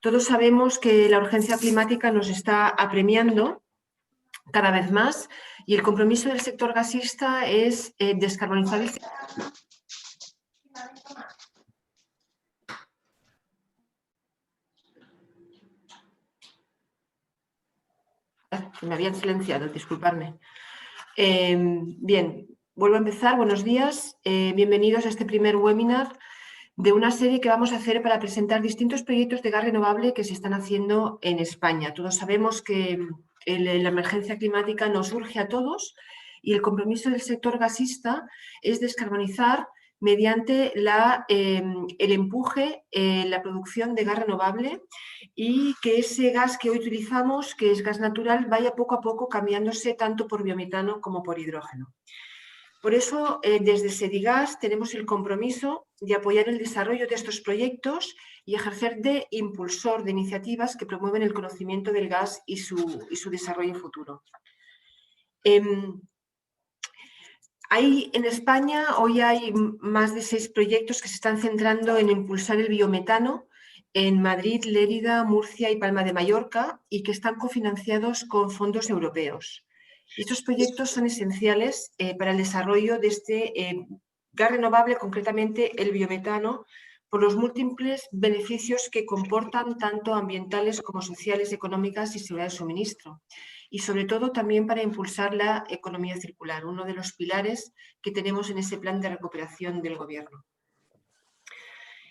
Todos sabemos que la urgencia climática nos está apremiando cada vez más y el compromiso del sector gasista es descarbonizar el sector. Me habían silenciado, disculpadme. Bien, vuelvo a empezar. Buenos días. Bienvenidos a este primer webinar de una serie que vamos a hacer para presentar distintos proyectos de gas renovable que se están haciendo en España. Todos sabemos que la emergencia climática nos urge a todos y el compromiso del sector gasista es descarbonizar mediante el empuje en la producción de gas renovable y que ese gas que hoy utilizamos, que es gas natural, vaya poco a poco cambiándose tanto por biometano como por hidrógeno. Por eso, desde Sedigas tenemos el compromiso de apoyar el desarrollo de estos proyectos y ejercer de impulsor de iniciativas que promueven el conocimiento del gas y su desarrollo futuro. En España hoy hay más de 6 proyectos que se están centrando en impulsar el biometano en Madrid, Lérida, Murcia y Palma de Mallorca y que están cofinanciados con fondos europeos. Estos proyectos son esenciales para el desarrollo de este gas renovable, concretamente el biometano, por los múltiples beneficios que comportan tanto ambientales como sociales, económicas y seguridad de suministro. Y sobre todo también para impulsar la economía circular, uno de los pilares que tenemos en ese plan de recuperación del Gobierno.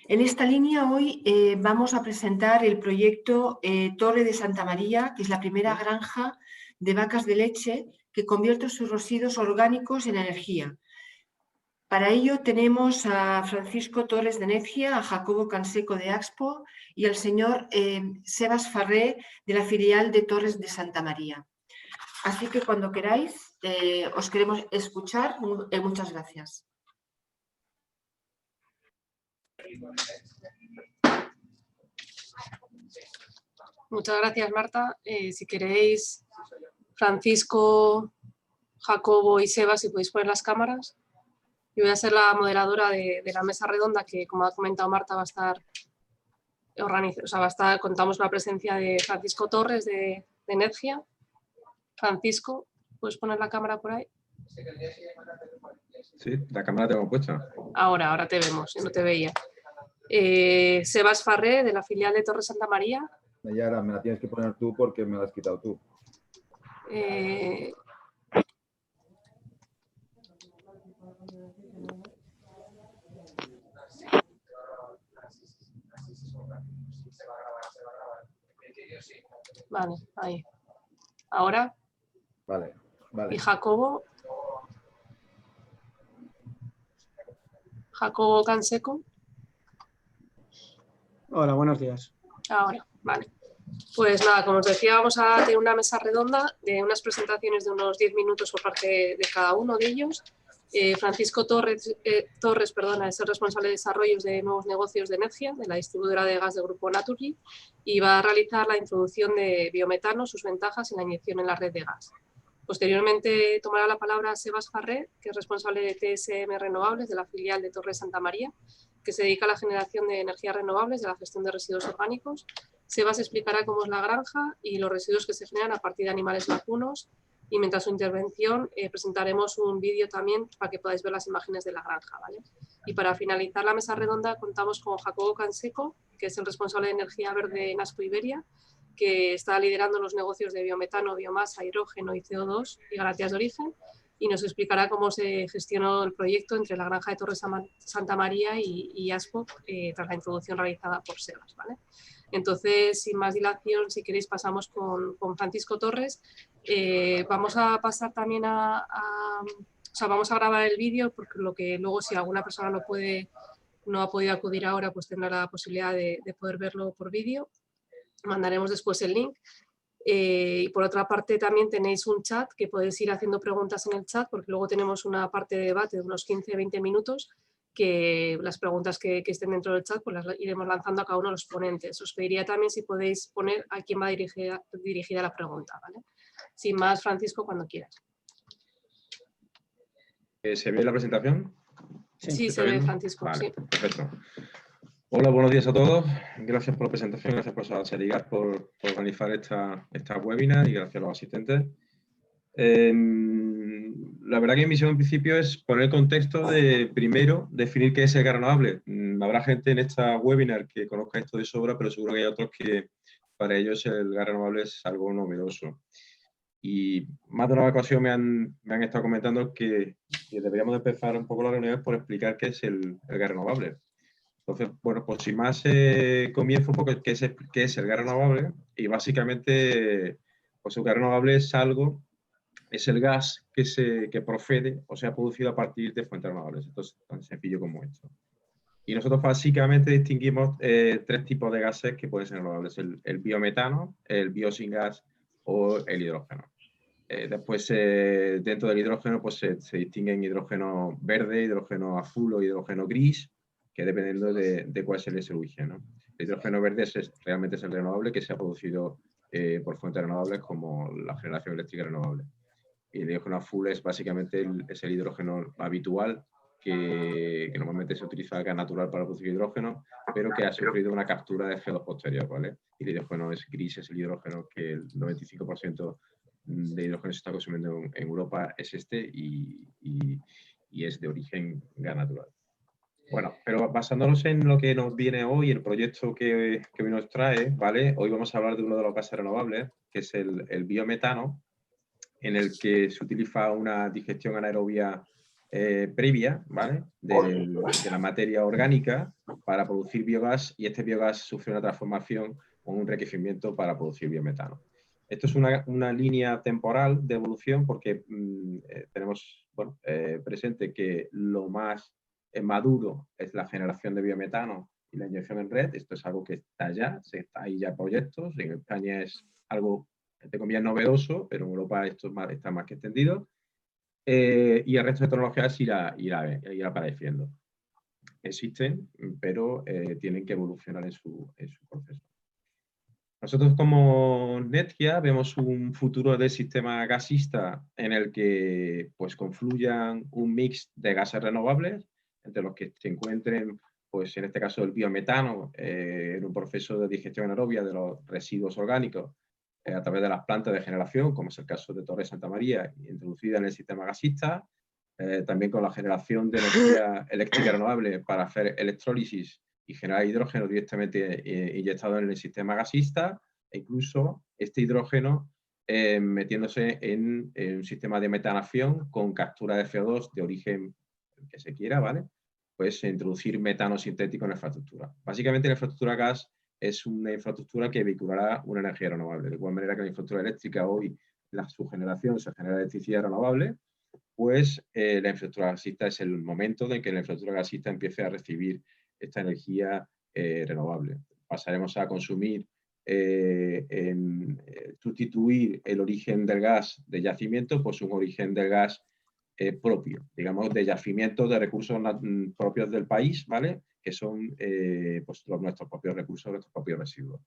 En esta línea hoy vamos a presentar el proyecto Torre de Santa María, que es la primera granja de vacas de leche que convierte sus residuos orgánicos en energía. Para ello tenemos a Francisco Torres de Necia, a Jacobo Canseco de Axpo y al señor Sebas Farré de la filial de Torres de Santa María. Así que cuando queráis os queremos escuchar. Muchas gracias. Muchas gracias, Marta. Si queréis, Francisco, Jacobo y Seba, si podéis poner las cámaras. Yo voy a ser la moderadora de la mesa redonda que, como ha comentado Marta, va a estar organizada. Contamos con la presencia de Francisco Torres de Energia. Francisco, ¿puedes poner la cámara por ahí? Sí, la cámara tengo puesta. Ahora te vemos, no te veía. Sebas Farré, de la filial de Torre Santa María. Nayara, me la tienes que poner tú porque me la has quitado tú. Vale, ahí. ¿Ahora? Vale. ¿Y Jacobo? ¿Jacobo Canseco? Hola, buenos días. Ahora, vale. Pues nada, como os decía, vamos a tener una mesa redonda de unas presentaciones de unos 10 minutos por parte de cada uno de ellos. Francisco Torres, es el responsable de desarrollos de nuevos negocios de Energia, de la distribuidora de gas del grupo Naturgy, y va a realizar la introducción de biometano, sus ventajas y la inyección en la red de gas. Posteriormente tomará la palabra Sebas Farré, que es responsable de TSM Renovables de la filial de Torre Santa María, que se dedica a la generación de energías renovables y a la gestión de residuos orgánicos. Sebas explicará cómo es la granja y los residuos que se generan a partir de animales vacunos, y mientras su intervención presentaremos un vídeo también para que podáis ver las imágenes de la granja, ¿vale? Y para finalizar la mesa redonda contamos con Jacobo Canseco, que es el responsable de energía verde en Aspo Iberia, que está liderando los negocios de biometano, biomasa, hidrógeno y CO2 y garantías de origen, y nos explicará cómo se gestionó el proyecto entre la granja de Torre Santa María y Aspo tras la introducción realizada por Sebas, ¿vale? Entonces, sin más dilación, si queréis pasamos con Francisco Torres. Vamos a pasar también vamos a grabar el vídeo, porque lo que luego, si alguna persona no ha podido acudir ahora, pues tendrá la posibilidad de poder verlo por vídeo. Mandaremos después el link. Y por otra parte también tenéis un chat que podéis ir haciendo preguntas en el chat, porque luego tenemos una parte de debate de unos 15-20 minutos que las preguntas que estén dentro del chat pues las iremos lanzando a cada uno de los ponentes. Os pediría también si podéis poner a quién va dirigida la pregunta, ¿vale? Sin más, Francisco, cuando quieras. ¿Se ve la presentación? Sí, se ve, Francisco. Vale, sí. Perfecto. Hola, buenos días a todos. Gracias por la presentación, gracias por Serigas por organizar esta webinar y gracias a los asistentes. La verdad que mi misión en principio es poner el contexto de, primero, definir qué es el gas renovable. Habrá gente en esta webinar que conozca esto de sobra, pero seguro que hay otros que para ellos el gas renovable es algo novedoso. Y más de una ocasión me han estado comentando que deberíamos empezar un poco la reunión por explicar qué es el gas renovable. Entonces, bueno, pues sin más, comienzo un poco qué es el gas renovable y básicamente, pues el gas renovable es el gas que procede o se ha producido a partir de fuentes renovables. Esto es tan sencillo como esto. Y nosotros básicamente distinguimos tres tipos de gases que pueden ser renovables: el biometano, el biosyngas o el hidrógeno. Después, dentro del hidrógeno, pues se distinguen hidrógeno verde, hidrógeno azul o hidrógeno gris, que dependiendo de cuál es el origen, ¿no? El hidrógeno verde realmente es el renovable que se ha producido por fuentes renovables como la generación eléctrica renovable. Y el hidrógeno azul es básicamente el hidrógeno habitual que normalmente se utiliza el gas natural para producir hidrógeno, pero que ha sufrido una captura de CO2 posterior, ¿vale? Y el hidrógeno gris es el hidrógeno que el 95% de hidrógeno se está consumiendo en Europa es y es de origen gas natural. Bueno, pero basándonos en lo que nos viene hoy, el proyecto que hoy nos trae, ¿vale? Hoy vamos a hablar de uno de los gases renovables, que es el biometano, en el que se utiliza una digestión anaerobia previa, ¿vale? de la materia orgánica para producir biogás, y este biogás sufre una transformación o un enriquecimiento para producir biometano. Esto es una línea temporal de evolución porque tenemos presente que lo más maduro es la generación de biometano y la inyección en red. Esto es algo que está está ahí ya proyectos. En España es algo, entre comillas, novedoso, pero en Europa esto está más que extendido. Y el resto de tecnologías irá apareciendo. Existen, pero tienen que evolucionar en su proceso. Nosotros como Netgia vemos un futuro de sistema gasista en el que pues, confluyan un mix de gases renovables, entre los que se encuentren, pues en este caso el biometano, en un proceso de digestión anaerobia de los residuos orgánicos a través de las plantas de generación, como es el caso de Torre Santa María, introducida en el sistema gasista, también con la generación de energía eléctrica renovable para hacer electrólisis y generar hidrógeno directamente inyectado en el sistema gasista, e incluso este hidrógeno metiéndose en un sistema de metanación con captura de CO2 de origen que se quiera, ¿vale? Pues introducir metano sintético en la infraestructura. Básicamente la infraestructura gas es una infraestructura que vehiculará una energía renovable. De igual manera que la infraestructura eléctrica hoy, su generación se genera electricidad renovable, pues la infraestructura gasista es el momento en que la infraestructura gasista empiece a recibir esta energía renovable. Pasaremos a consumir, sustituir el origen del gas de yacimiento, pues un origen del gas propio, digamos, de yacimientos de recursos propios del país, ¿vale? Que son pues, nuestros propios recursos, nuestros propios residuos.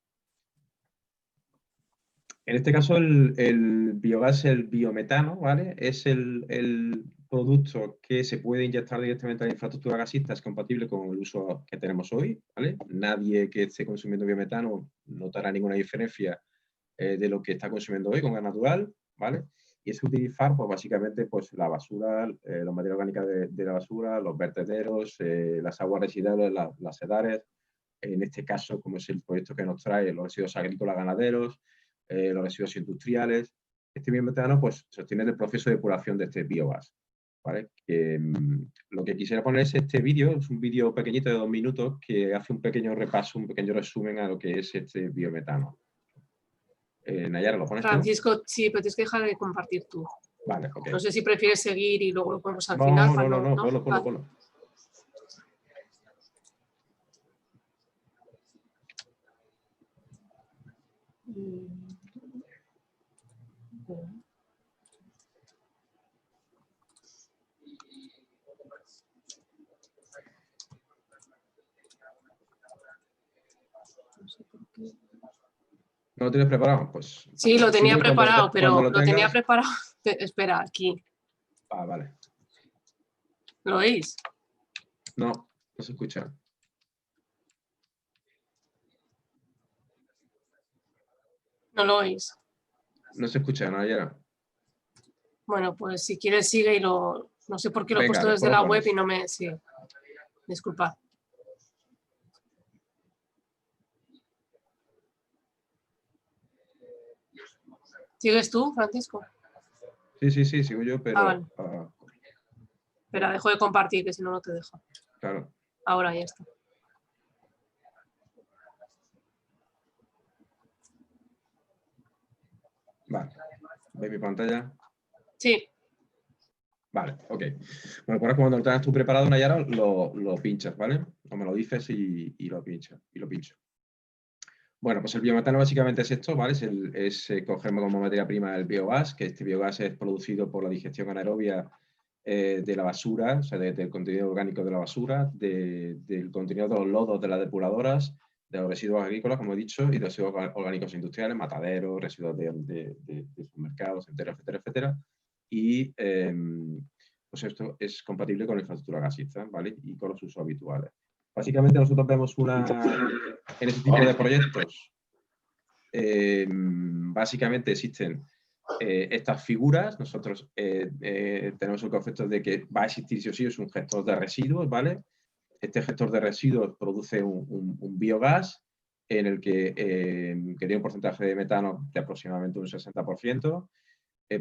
En este caso, el biogás, el biometano, ¿vale? Es el producto que se puede inyectar directamente a la infraestructura gasista, es compatible con el uso que tenemos hoy, ¿vale? Nadie que esté consumiendo biometano notará ninguna diferencia de lo que está consumiendo hoy con gas natural, ¿vale? Y es utilizar, pues básicamente, pues la basura, la materia orgánica de la basura, los vertederos, las aguas residuales, las sedares, en este caso, como es el proyecto que nos trae, los residuos agrícolas ganaderos, los residuos industriales. Este biometano pues, se obtiene del proceso de depuración de este biogás, ¿vale? Lo que quisiera poner es este vídeo, es un vídeo pequeñito de 2 minutos que hace un pequeño repaso, un pequeño resumen a lo que es este biometano. Nayara, ¿lo pones Francisco, tú? Sí, pero tienes que dejar de compartir tú. Vale, ok. No sé si prefieres seguir y luego lo ponemos al final. No, ponlo. ¿No lo tienes preparado? Pues, sí, lo tenía preparado, pero lo tenía preparado. Espera, aquí. Ah, vale. ¿Lo oís? No se escucha. No lo oís. No se escucha, Nayara. Bueno, pues si quieres sigue y lo... No sé por qué lo he Venga, puesto desde después la lo web y pones. no me... Sí, disculpa. ¿Sigues tú, Francisco? Sí, sigo yo, pero Vale. Espera, dejo de compartir, que si no, no te dejo. claro. Ahora ya está. Vale. ¿Ves mi pantalla? Sí, Vale, ok. Bueno, pues ahora cuando lo tengas tú preparado, Nayara, lo pinchas, ¿vale? O me lo dices y lo pincho. Bueno, pues el biometano básicamente es esto, ¿vale? Cogemos como materia prima el biogás, que este biogás es producido por la digestión anaerobia de la basura, o sea, del contenido orgánico de la basura, del contenido de los lodos de las depuradoras, de los residuos agrícolas, como he dicho, y de los residuos orgánicos industriales, mataderos, residuos de supermercados, etcétera, etcétera, etcétera. Y pues esto es compatible con la infraestructura gasista, ¿vale? Y con los usos habituales. Básicamente nosotros vemos en este tipo de proyectos, básicamente existen estas figuras. Nosotros tenemos el concepto de que va a existir sí o sí, es un gestor de residuos, ¿vale? Este gestor de residuos produce un biogás en el que tiene un porcentaje de metano de aproximadamente un 60%.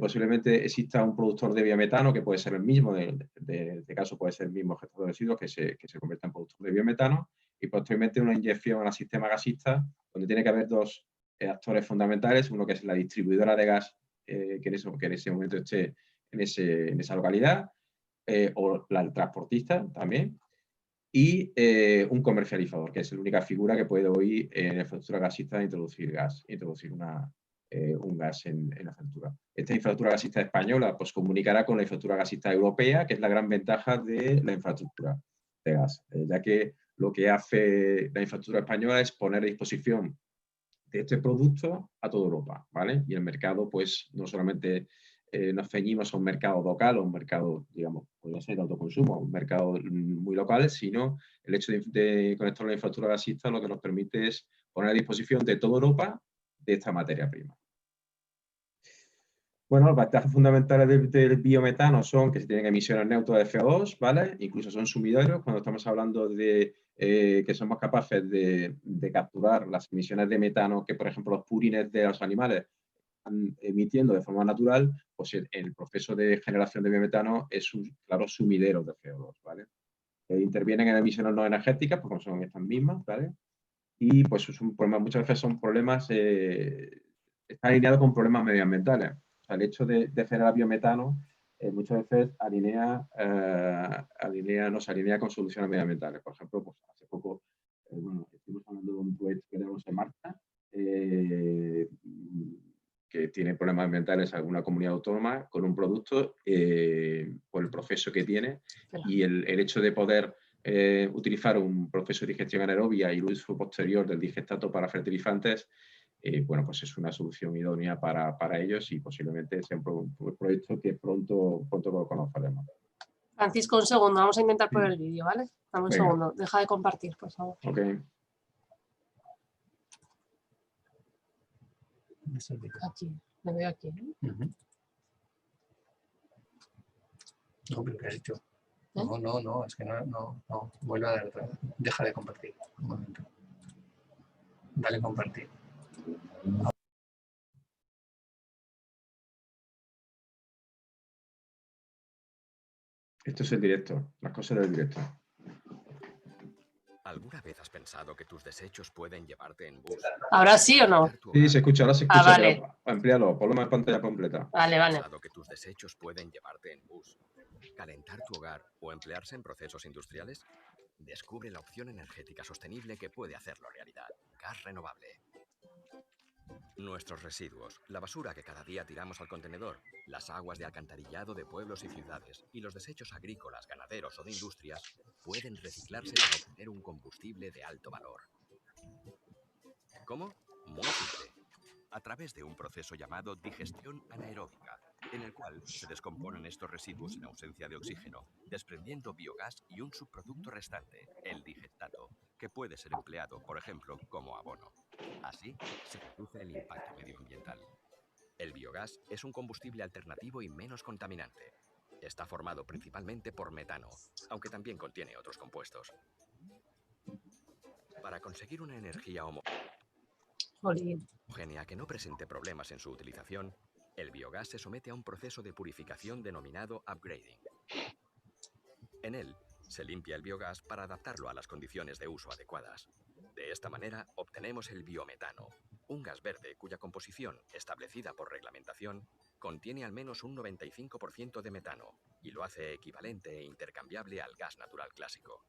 Posiblemente exista un productor de biometano que puede ser el mismo, en este caso puede ser el mismo gestor de residuos que se convierta en productor de biometano, y posteriormente una inyección al sistema gasista, donde tiene que haber dos actores fundamentales, uno que es la distribuidora de gas que en ese momento esté en esa localidad, o el transportista también, y un comercializador, que es la única figura que puede hoy en la infraestructura gasista introducir un gas en la factura. Esta infraestructura gasista española pues comunicará con la infraestructura gasista europea, que es la gran ventaja de la infraestructura de gas, ya que lo que hace la infraestructura española es poner a disposición de este producto a toda Europa, ¿vale? Y el mercado, pues, no solamente nos ceñimos a un mercado local o un mercado, digamos, podría ser de autoconsumo, un mercado muy local, sino el hecho de conectar la infraestructura gasista lo que nos permite es poner a disposición de toda Europa de esta materia prima. Bueno, las ventajas fundamentales del biometano son que se tienen emisiones neutras de CO2, ¿vale? Incluso son sumideros cuando estamos hablando de que somos capaces de capturar las emisiones de metano que, por ejemplo, los purines de los animales están emitiendo de forma natural, pues el proceso de generación de biometano es un claro sumidero de CO2, ¿vale? Intervienen en emisiones no energéticas, pues como son estas mismas, ¿vale? Y pues es un problema, muchas veces son problemas, están alineados con problemas medioambientales. O sea, el hecho de generar biometano muchas veces nos alinea con soluciones medioambientales. Por ejemplo, pues hace poco, bueno, estuvimos hablando de un proyecto que tenemos en marcha, que tiene problemas ambientales en alguna comunidad autónoma con un producto por el proceso que tiene, y el hecho de poder utilizar un proceso de digestión anaerobia y el uso posterior del digestato para fertilizantes, bueno, pues es una solución idónea para ellos, y posiblemente sea un proyecto que pronto lo conoceremos. Francisco, un segundo. Vamos a intentar por el vídeo, ¿vale? Dame un Venga. segundo. Deja de compartir, por favor. Ok. Aquí. Me veo aquí. No, pero ¿qué has hecho? No, es que no. Vuelve a dar otra vez. Deja de compartir. Un momento. Dale compartir. Esto es el directo, las cosas del directo. ¿Alguna vez has pensado que tus desechos pueden llevarte en bus? ¿Ahora sí o no? Sí, se escucha, ahora se escucha. Vale. Pero amplíalo, ponlo más en pantalla completa. Vale. ¿Has pensado que tus desechos pueden llevarte en bus, calentar tu hogar o emplearse en procesos industriales? Descubre la opción energética sostenible que puede hacerlo realidad. Gas renovable. Nuestros residuos, la basura que cada día tiramos al contenedor, las aguas de alcantarillado de pueblos y ciudades y los desechos agrícolas, ganaderos o de industrias pueden reciclarse para obtener un combustible de alto valor. ¿Cómo? Muy simple. A través de un proceso llamado digestión anaeróbica, en el cual se descomponen estos residuos en ausencia de oxígeno, desprendiendo biogás y un subproducto restante, el digestato, que puede ser empleado, por ejemplo, como abono. Así se reduce el impacto medioambiental. El biogás es un combustible alternativo y menos contaminante. Está formado principalmente por metano, aunque también contiene otros compuestos. Para conseguir una energía Jolín. homogénea que no presente problemas en su utilización, el biogás se somete a un proceso de purificación denominado upgrading. En él, se limpia el biogás para adaptarlo a las condiciones de uso adecuadas. De esta manera, obtenemos el biometano, un gas verde cuya composición, establecida por reglamentación, contiene al menos un 95% de metano y lo hace equivalente e intercambiable al gas natural clásico.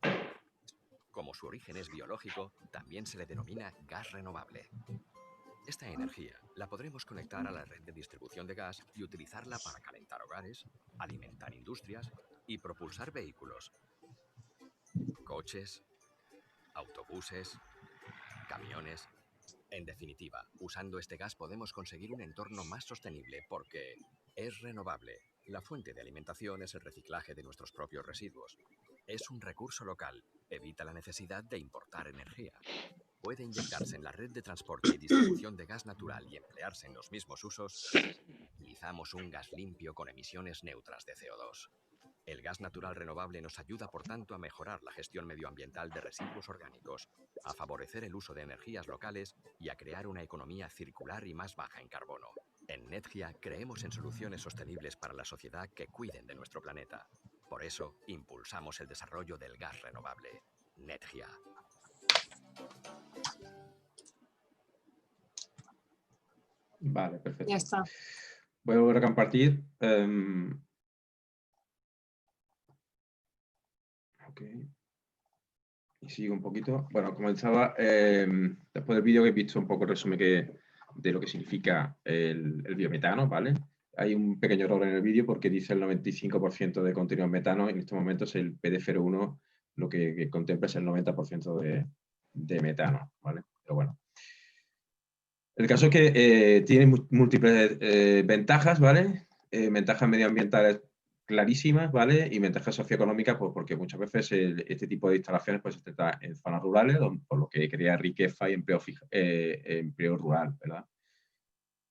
Como su origen es biológico, también se le denomina gas renovable. Esta energía la podremos conectar a la red de distribución de gas y utilizarla para calentar hogares, alimentar industrias y propulsar vehículos, coches, autobuses, camiones. En definitiva, usando este gas podemos conseguir un entorno más sostenible porque es renovable. La fuente de alimentación es el reciclaje de nuestros propios residuos. Es un recurso local, evita la necesidad de importar energía. Puede inyectarse en la red de transporte y distribución de gas natural y emplearse en los mismos usos. Utilizamos un gas limpio con emisiones neutras de CO2. El gas natural renovable nos ayuda, por tanto, a mejorar la gestión medioambiental de residuos orgánicos, a favorecer el uso de energías locales y a crear una economía circular y más baja en carbono. En Netgia creemos en soluciones sostenibles para la sociedad que cuiden de nuestro planeta. Por eso, impulsamos el desarrollo del gas renovable. Netgia. Vale, perfecto. Ya está. Voy a volver a compartir. Ok. Y sigo un poquito. Bueno, comenzaba, después del vídeo que he visto un poco el resumen de lo que significa el biometano, ¿vale? Hay un pequeño error en el vídeo porque dice el 95% de contenido en metano. En estos momentos el PD01 lo que contempla es el 90% de metano, ¿vale? Pero bueno. El caso es que tiene múltiples ventajas, ¿vale? Ventajas medioambientales clarísimas, ¿vale? Y ventajas socioeconómicas, pues porque muchas veces este tipo de instalaciones pues está en zonas rurales, por lo que crea riqueza y empleo rural, ¿verdad?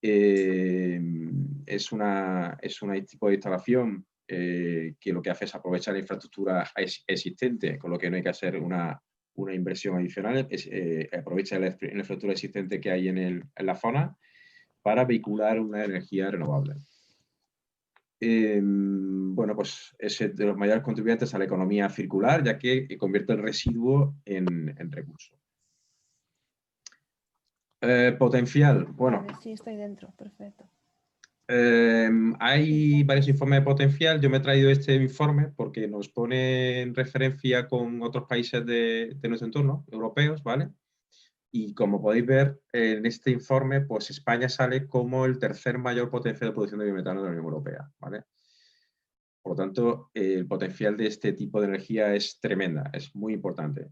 Es un tipo de instalación que lo que hace es aprovechar la infraestructura existente, con lo que no hay que hacer una inversión adicional, aprovecha la infraestructura existente que hay en la zona para vehicular una energía renovable. Bueno, pues es de los mayores contribuyentes a la economía circular, ya que convierte el residuo en recurso. Potencial, bueno. Vale, sí, estoy dentro, perfecto. Hay varios informes de potencial. Yo me he traído este informe porque nos pone en referencia con otros países de nuestro entorno, europeos, ¿vale? Y como podéis ver, en este informe, pues España sale como el tercer mayor potencial de producción de biometano de la Unión Europea, ¿vale? Por lo tanto, el potencial de este tipo de energía es tremenda, es muy importante.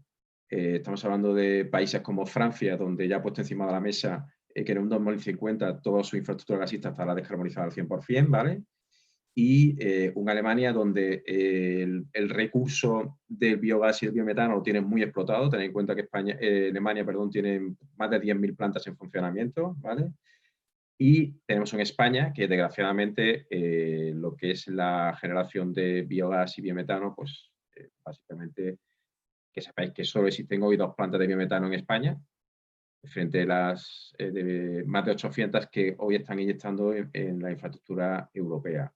Estamos hablando de países como Francia, donde ya ha puesto encima de la mesa que en un 2050 toda su infraestructura gasista estará descarbonizada al 100%, ¿vale? Y una Alemania donde el recurso del biogás y el biometano lo tienen muy explotado. Tened en cuenta que Alemania tiene más de 10.000 plantas en funcionamiento, ¿vale? Y tenemos en España que desgraciadamente lo que es la generación de biogás y biometano, pues básicamente que sepáis que solo existen hoy 2 plantas de biometano en España, frente a las más de 800 que hoy están inyectando en la infraestructura europea.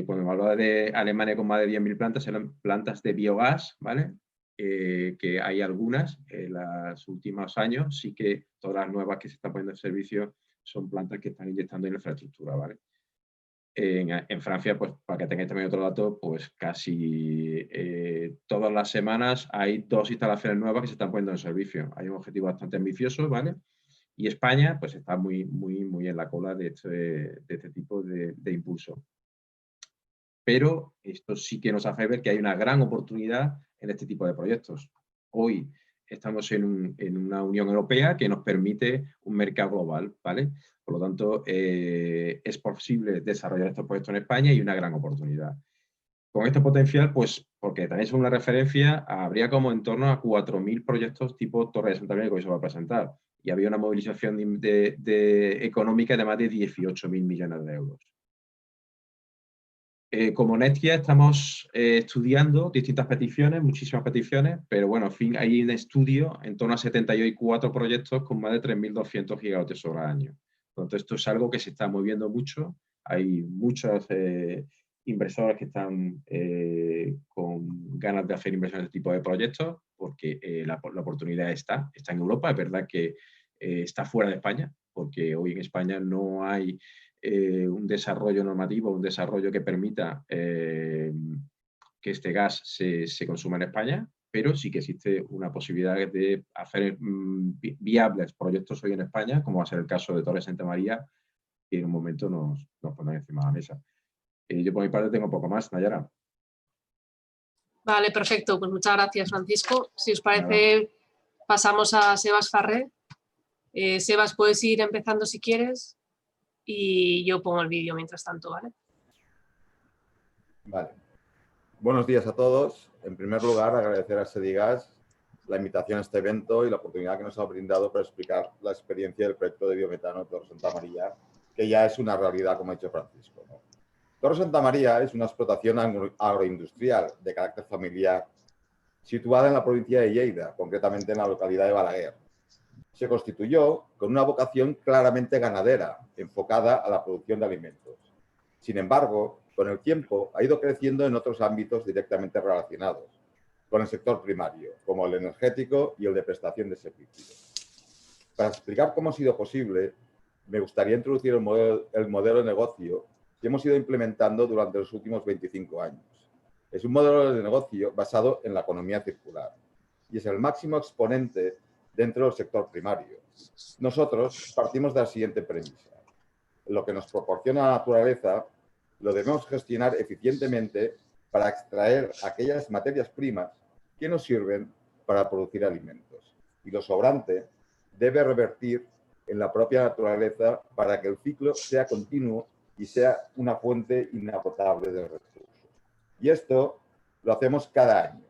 Cuando me hablaba de Alemania con más de 10.000 plantas, eran plantas de biogás, ¿vale? Que hay algunas en los últimos años, sí que todas las nuevas que se están poniendo en servicio son plantas que están inyectando en la infraestructura, ¿vale? En Francia, pues para que tengáis también otro dato, pues casi todas las semanas hay 2 instalaciones nuevas que se están poniendo en servicio. Hay un objetivo bastante ambicioso, ¿vale? Y España, pues está muy en la cola de este tipo de impulso. Pero esto sí que nos hace ver que hay una gran oportunidad en este tipo de proyectos. Hoy estamos en una Unión Europea que nos permite un mercado global, ¿vale? Por lo tanto, es posible desarrollar estos proyectos en España y una gran oportunidad. Con este potencial, pues, porque también es una referencia, habría como en torno a 4.000 proyectos tipo Torre de Santa María que hoy se va a presentar. Y había una movilización económica de más de 18.000 millones de euros. Como Nestia estamos estudiando distintas peticiones, muchísimas peticiones, pero bueno, en fin, hay un estudio en torno a 74 proyectos con más de 3.200 gigavatios hora año. Entonces, esto es algo que se está moviendo mucho. Hay muchos inversores que están con ganas de hacer inversiones en este tipo de proyectos, porque la oportunidad está en Europa. Es verdad que está fuera de España, porque hoy en España no hay un desarrollo normativo, un desarrollo que permita que este gas se consuma en España, pero sí que existe una posibilidad de hacer viables proyectos hoy en España, como va a ser el caso de Torre Santa María, que en un momento nos pondrán encima de la mesa. Yo por mi parte tengo poco más, Nayara. Vale, perfecto. Pues muchas gracias, Francisco. Si os parece, pasamos a Sebas Farré. Sebas, puedes ir empezando si quieres y yo pongo el vídeo mientras tanto, ¿vale? Vale. Buenos días a todos. En primer lugar, agradecer a Sedigas la invitación a este evento y la oportunidad que nos ha brindado para explicar la experiencia del proyecto de biometano de Torre Santa María, que ya es una realidad, como ha dicho Francisco, ¿no? Torre Santa María es una explotación agroindustrial de carácter familiar, situada en la provincia de Lleida, concretamente en la localidad de Balaguer. Se constituyó con una vocación claramente ganadera, enfocada a la producción de alimentos. Sin embargo, con el tiempo ha ido creciendo en otros ámbitos directamente relacionados con el sector primario, como el energético y el de prestación de servicios. Para explicar cómo ha sido posible, me gustaría introducir el modelo de negocio que hemos ido implementando durante los últimos 25 años. Es un modelo de negocio basado en la economía circular y es el máximo exponente dentro del sector primario. Nosotros partimos de la siguiente premisa. Lo que nos proporciona la naturaleza lo debemos gestionar eficientemente para extraer aquellas materias primas que nos sirven para producir alimentos. Y lo sobrante debe revertir en la propia naturaleza para que el ciclo sea continuo y sea una fuente inagotable de recursos. Y esto lo hacemos cada año.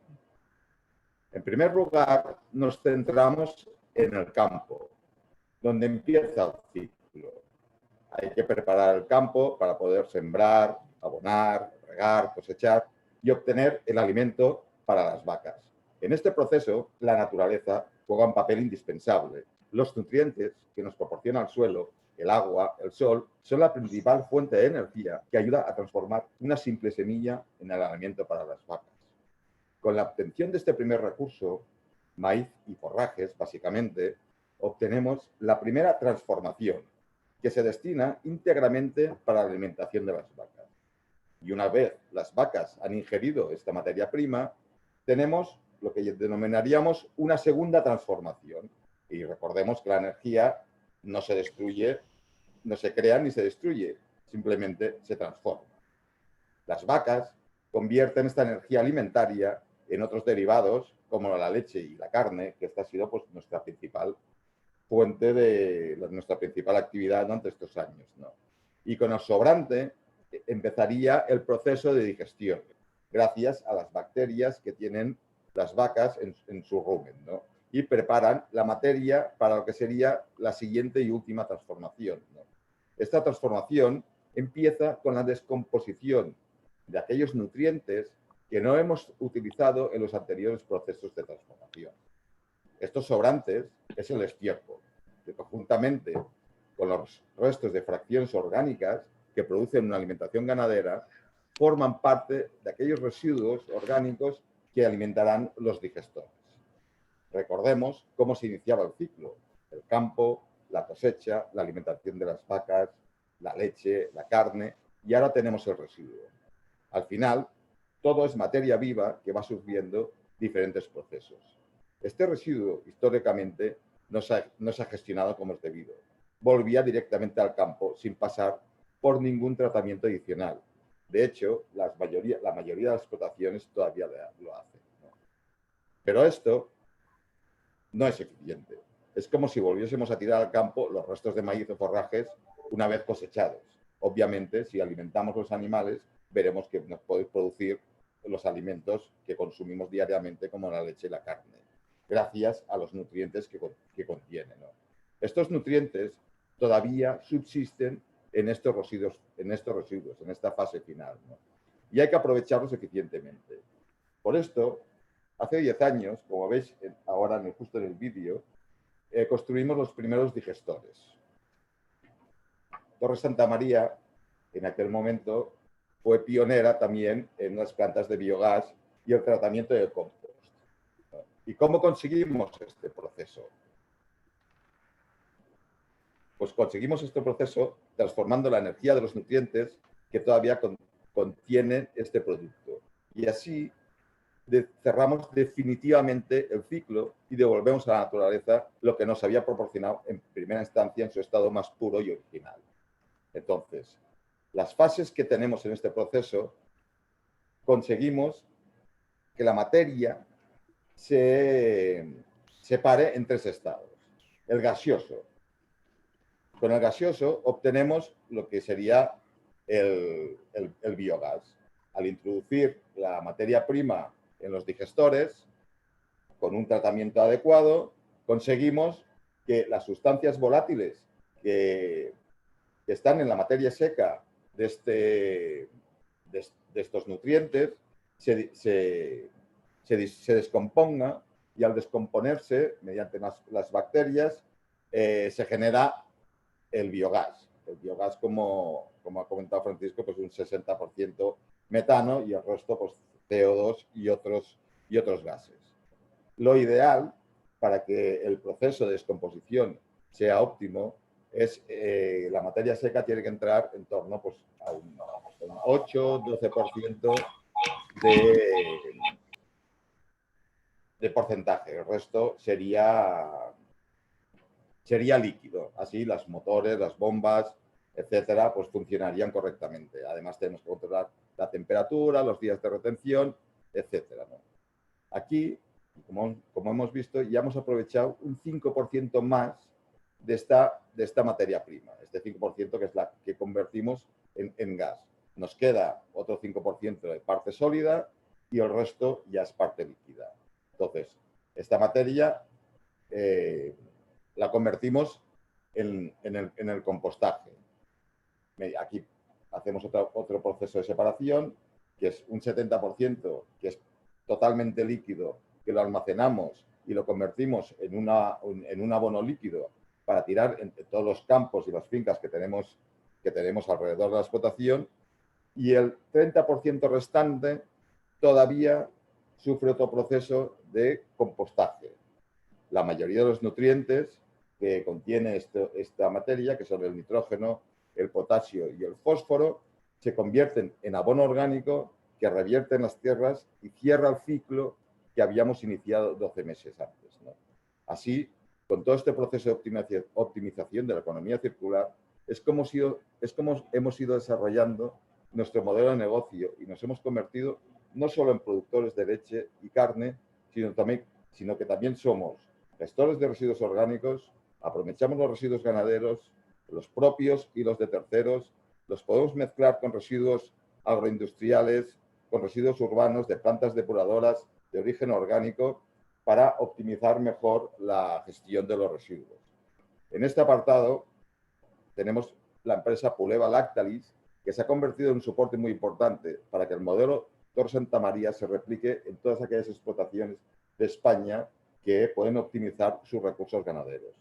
En primer lugar, nos centramos en el campo, donde empieza el ciclo. Hay que preparar el campo para poder sembrar, abonar, regar, cosechar y obtener el alimento para las vacas. En este proceso, la naturaleza juega un papel indispensable. Los nutrientes que nos proporciona el suelo, el agua, el sol, son la principal fuente de energía que ayuda a transformar una simple semilla en el alimento para las vacas. Con la obtención de este primer recurso, maíz y forrajes, básicamente, obtenemos la primera transformación, que se destina íntegramente para la alimentación de las vacas. Y una vez las vacas han ingerido esta materia prima, tenemos lo que denominaríamos una segunda transformación. Y recordemos que la energía no se destruye, no se crea ni se destruye, simplemente se transforma. Las vacas convierten esta energía alimentaria en otros derivados, como la leche y la carne, que esta ha sido pues, nuestra principal fuente de nuestra principal actividad durante estos años, ¿no? Y con el sobrante empezaría el proceso de digestión, gracias a las bacterias que tienen las vacas en su rumen, ¿no? Y preparan la materia para lo que sería la siguiente y última transformación, ¿no? Esta transformación empieza con la descomposición de aquellos nutrientes que no hemos utilizado en los anteriores procesos de transformación. Estos sobrantes es el estiércol, que conjuntamente con los restos de fracciones orgánicas que producen una alimentación ganadera, forman parte de aquellos residuos orgánicos que alimentarán los digestores. Recordemos cómo se iniciaba el ciclo: el campo, la cosecha, la alimentación de las vacas, la leche, la carne, y ahora tenemos el residuo. Al final, todo es materia viva que va sufriendo diferentes procesos. Este residuo, históricamente, no se ha gestionado como es debido. Volvía directamente al campo sin pasar por ningún tratamiento adicional. De hecho, la mayoría de las explotaciones todavía lo hacen, ¿no? Pero esto no es eficiente. Es como si volviésemos a tirar al campo los restos de maíz o forrajes una vez cosechados. Obviamente, si alimentamos los animales, veremos que nos puede producir los alimentos que consumimos diariamente, como la leche y la carne, gracias a los nutrientes que contiene, ¿no? Estos nutrientes todavía subsisten en estos residuos, en esta fase final, ¿no? Y hay que aprovecharlos eficientemente. Por esto, hace 10 años, como veis ahora justo en el vídeo, construimos los primeros digestores. Torre Santa María, en aquel momento, fue pionera también en las plantas de biogás y el tratamiento del compost. ¿Y cómo conseguimos este proceso? Pues conseguimos este proceso transformando la energía de los nutrientes que todavía contienen este producto. Y así cerramos definitivamente el ciclo y devolvemos a la naturaleza lo que nos había proporcionado en primera instancia en su estado más puro y original. Entonces, las fases que tenemos en este proceso, conseguimos que la materia se separe en 3 estados. El gaseoso. Con el gaseoso obtenemos lo que sería el biogás. Al introducir la materia prima en los digestores, con un tratamiento adecuado, conseguimos que las sustancias volátiles que están en la materia seca de estos nutrientes se descomponga, y al descomponerse mediante las bacterias se genera el biogás. El biogás, como ha comentado Francisco, pues un 60% metano y el resto pues CO2 y otros gases. Lo ideal para que el proceso de descomposición sea óptimo es la materia seca tiene que entrar en torno pues, a un 8-12% de porcentaje. El resto sería líquido. Así los motores, las bombas, etcétera, pues funcionarían correctamente. Además tenemos que controlar la temperatura, los días de retención, etcétera, ¿no? Aquí, como hemos visto, ya hemos aprovechado un 5% más de esta materia prima. Este 5% que es la que convertimos en gas. Nos queda otro 5% de parte sólida y el resto ya es parte líquida. Entonces, esta materia la convertimos en el compostaje. Aquí hacemos otro proceso de separación, que es un 70% que es totalmente líquido, que lo almacenamos y lo convertimos en un abono líquido para tirar entre todos los campos y las fincas que tenemos alrededor de la explotación, y el 30% restante todavía sufre otro proceso de compostaje. La mayoría de los nutrientes que contiene esta materia, que son el nitrógeno, el potasio y el fósforo, se convierten en abono orgánico que revierte en las tierras y cierra el ciclo que habíamos iniciado 12 meses antes, ¿no? Así, con todo este proceso de optimización de la economía circular, es como hemos ido desarrollando nuestro modelo de negocio y nos hemos convertido no solo en productores de leche y carne, sino que también somos gestores de residuos orgánicos, aprovechamos los residuos ganaderos, los propios y los de terceros, los podemos mezclar con residuos agroindustriales, con residuos urbanos de plantas depuradoras de origen orgánico para optimizar mejor la gestión de los residuos. En este apartado tenemos la empresa Puleva Lactalis, que se ha convertido en un soporte muy importante para que el modelo Torre Santa María se replique en todas aquellas explotaciones de España que pueden optimizar sus recursos ganaderos.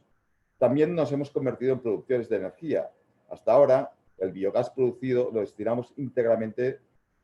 También nos hemos convertido en productores de energía. Hasta ahora, el biogás producido lo destinamos íntegramente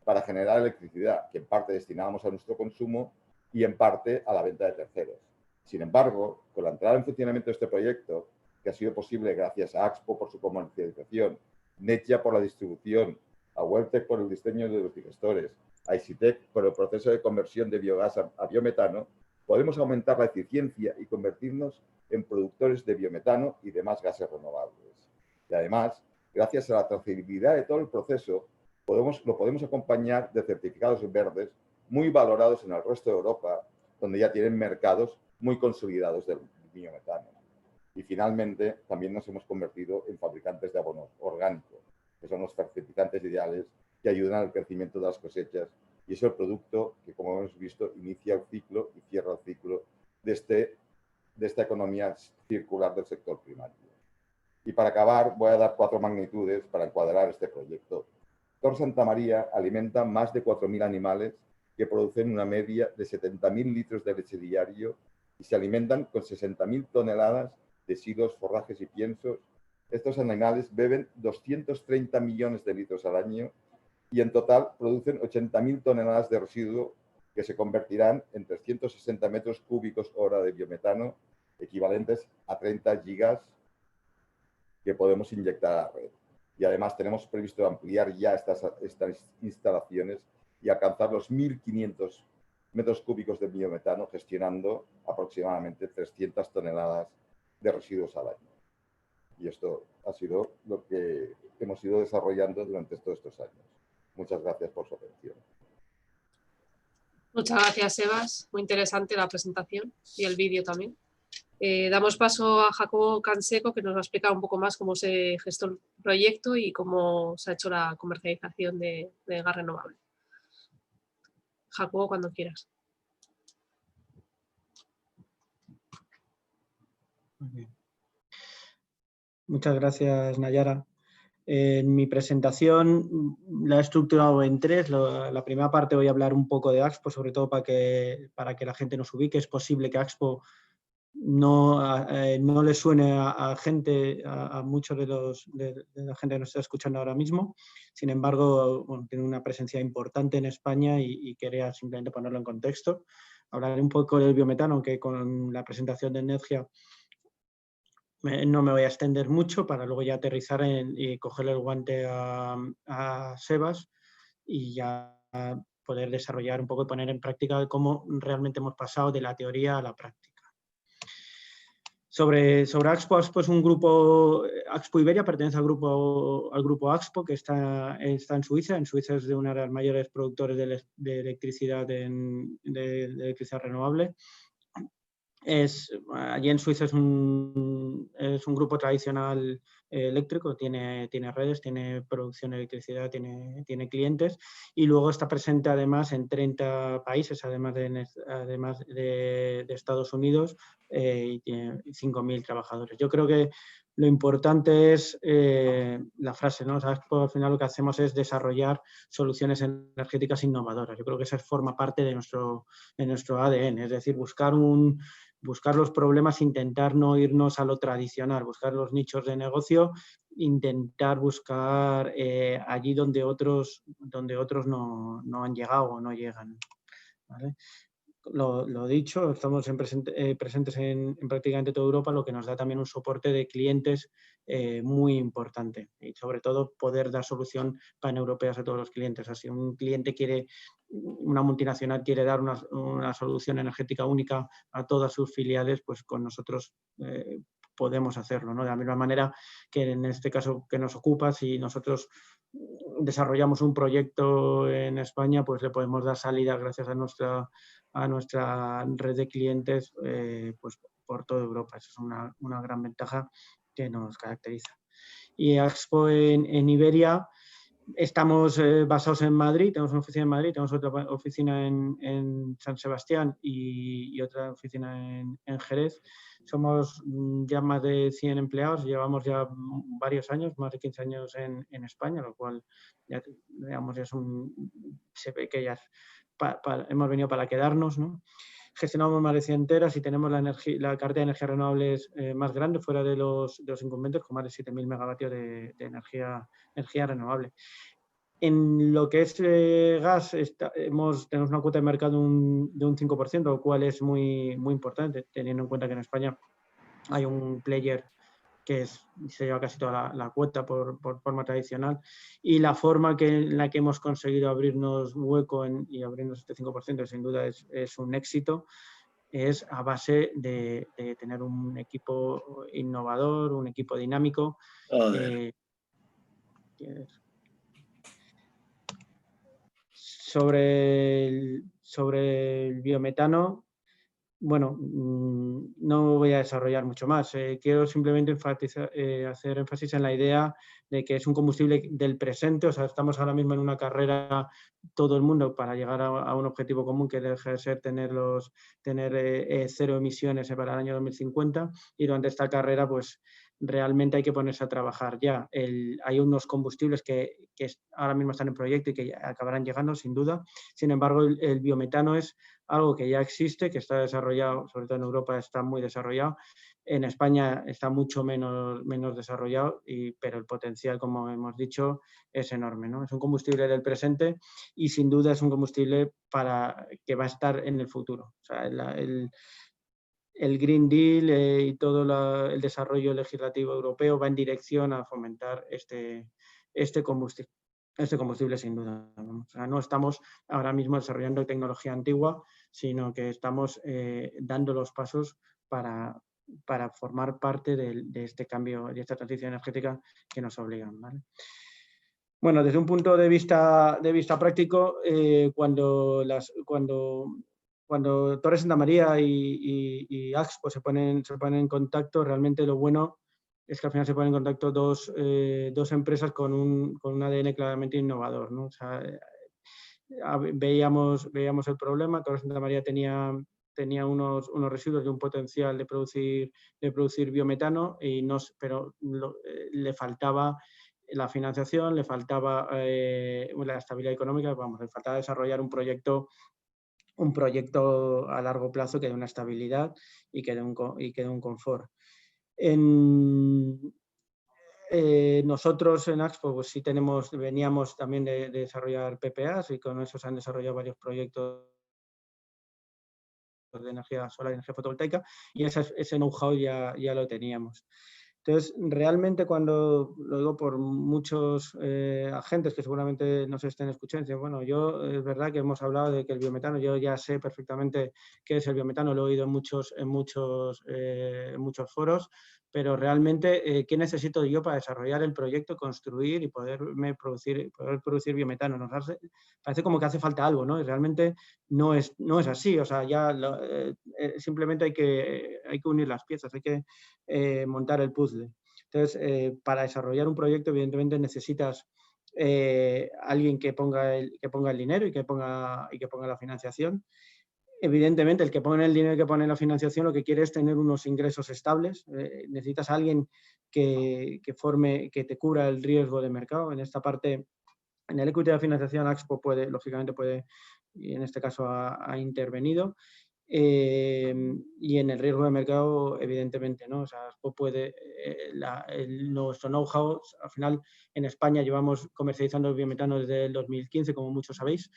para generar electricidad, que en parte destinábamos a nuestro consumo y en parte a la venta de terceros. Sin embargo, con la entrada en funcionamiento de este proyecto, que ha sido posible gracias a Axpo por su comercialización, Netja por la distribución, a Welltec por el diseño de los digestores, a Isitec por el proceso de conversión de biogás a biometano, podemos aumentar la eficiencia y convertirnos en productores de biometano y demás gases renovables. Y además, gracias a la trazabilidad de todo el proceso, lo podemos acompañar de certificados verdes muy valorados en el resto de Europa, donde ya tienen mercados muy consolidados del biometano. Y finalmente, también nos hemos convertido en fabricantes de abonos orgánicos, que son los fertilizantes ideales que ayudan al crecimiento de las cosechas y es el producto que, como hemos visto, inicia el ciclo y cierra el ciclo de esta economía circular del sector primario. Y para acabar, voy a dar 4 magnitudes para encuadrar este proyecto. Tor Santa María alimenta más de 4.000 animales que producen una media de 70.000 litros de leche diario y se alimentan con 60.000 toneladas de silos, forrajes y piensos. Estos animales beben 230 millones de litros al año y en total producen 80.000 toneladas de residuo que se convertirán en 360 metros cúbicos hora de biometano, equivalentes a 30 gigas que podemos inyectar a la red. Y además tenemos previsto ampliar ya estas instalaciones y alcanzar los 1.500 metros cúbicos de biometano, gestionando aproximadamente 300 toneladas de residuos al año. Y esto ha sido lo que hemos ido desarrollando durante todos estos años. Muchas gracias por su atención. Muchas gracias, Sebas. Muy interesante la presentación y el vídeo también. Damos paso a Jacobo Canseco, que nos va a explicar un poco más cómo se gestó el proyecto y cómo se ha hecho la comercialización de gas renovable. Jacobo, cuando quieras. Muy bien. Muchas gracias, Nayara. En mi presentación la he estructurado en 3. La primera parte voy a hablar un poco de Axpo, sobre todo para que la gente nos ubique. Es posible que Axpo no le suene a gente, a muchos de la gente que nos está escuchando ahora mismo. Sin embargo, bueno, tiene una presencia importante en España y quería simplemente ponerlo en contexto. Hablaré un poco del biometano, aunque con la presentación de Energia no me voy a extender mucho para luego ya aterrizar y cogerle el guante a Sebas y ya poder desarrollar un poco y poner en práctica cómo realmente hemos pasado de la teoría a la práctica. Sobre Axpo, Axpo es un grupo, Axpo Iberia pertenece al grupo Axpo, que está en Suiza. En Suiza es de una de las mayores productores de electricidad, de electricidad renovable. Allí en Suiza es un grupo tradicional eléctrico, tiene redes, tiene producción de electricidad, tiene clientes y luego está presente además en 30 países, además de Estados Unidos, y tiene 5.000 trabajadores. Yo creo que lo importante es la frase, ¿no? O sea, al final lo que hacemos es desarrollar soluciones energéticas innovadoras. Yo creo que esa forma parte de nuestro ADN, es decir, buscar los problemas, intentar no irnos a lo tradicional, buscar los nichos de negocio, intentar buscar allí donde otros no han llegado o no llegan, ¿vale? Lo dicho, estamos presentes en prácticamente toda Europa, lo que nos da también un soporte de clientes muy importante y sobre todo poder dar solución paneuropeas a todos los clientes. Así un cliente una multinacional quiere dar una solución energética única a todas sus filiales, pues con nosotros podemos hacerlo, ¿no? De la misma manera que en este caso que nos ocupa, si nosotros desarrollamos un proyecto en España, pues le podemos dar salida gracias a nuestra red de clientes pues por toda Europa. Esa es una gran ventaja que nos caracteriza. Y Axpo en Iberia, estamos basados en Madrid, tenemos una oficina en Madrid, tenemos otra oficina en San Sebastián y otra oficina en Jerez. Somos ya más de 100 empleados, llevamos ya varios años, más de 15 años en España, lo cual ya, digamos, se ve que ya hemos venido para quedarnos, ¿no? Gestionamos más de 100 enteras y tenemos la cartera de energías renovables más grande fuera de los incumbentes, con más de 7.000 megavatios de energía renovable. En lo que es gas, tenemos una cuota de mercado de un 5%, lo cual es muy, muy importante, teniendo en cuenta que en España hay un player que se lleva casi toda la cuota por forma tradicional, y la forma en la que hemos conseguido abrirnos hueco y abrirnos este 5%, sin duda es un éxito, es a base de tener un equipo innovador, un equipo dinámico. Sobre el biometano, bueno, no voy a desarrollar mucho más. Quiero simplemente hacer énfasis en la idea de que es un combustible del presente. O sea, estamos ahora mismo en una carrera, todo el mundo, para llegar a un objetivo común que deje de ser tener cero emisiones para el año 2050. Y durante esta carrera, pues realmente hay que ponerse a trabajar ya. Hay unos combustibles que ahora mismo están en proyecto y que ya acabarán llegando, sin duda. Sin embargo, el biometano es algo que ya existe, que está desarrollado, sobre todo en Europa está muy desarrollado. En España está mucho menos desarrollado, pero el potencial, como hemos dicho, es enorme, ¿no? Es un combustible del presente y sin duda es un combustible que va a estar en el futuro. O sea, el Green Deal y todo el desarrollo legislativo europeo va en dirección a fomentar este combustible sin duda. O sea, no estamos ahora mismo desarrollando tecnología antigua, sino que estamos dando los pasos para formar parte de este cambio, de esta transición energética que nos obligan, ¿vale? Bueno, desde un punto de vista práctico, cuando Torre Santa María y Axpo se ponen en contacto, realmente lo bueno es que al final se ponen en contacto dos empresas con un ADN claramente innovador, ¿no? O sea, veíamos el problema. Torre Santa María tenía unos residuos de un potencial de producir biometano, pero le faltaba la financiación, le faltaba la estabilidad económica, le faltaba desarrollar un proyecto a largo plazo que dé una estabilidad y que dé un confort. Nosotros en Axpo pues sí veníamos también de desarrollar PPAs y con eso se han desarrollado varios proyectos de energía solar y energía fotovoltaica y ese know-how ya lo teníamos. Entonces, realmente lo digo por muchos agentes que seguramente nos estén escuchando, dicen, bueno, es verdad que hemos hablado de que el biometano, yo ya sé perfectamente qué es el biometano, lo he oído en muchos foros, pero realmente, ¿qué necesito yo para desarrollar el proyecto, construir y poder producir biometano? Nos parece como que hace falta algo, ¿no? Y realmente no es así, o sea, simplemente hay que unir las piezas, hay que montar el puzzle. Entonces, para desarrollar un proyecto, evidentemente necesitas alguien que ponga el dinero y que ponga la financiación. Evidentemente, el que pone el dinero y que pone la financiación lo que quiere es tener unos ingresos estables. Necesitas a alguien que te cubra el riesgo de mercado. En esta parte, en el equity de financiación, Axpo lógicamente puede, y en este caso ha intervenido. Y en el riesgo de mercado, evidentemente, ¿no? O sea, Axpo puede, nuestro know-how, al final en España llevamos comercializando el biometano desde el 2015, como muchos sabéis.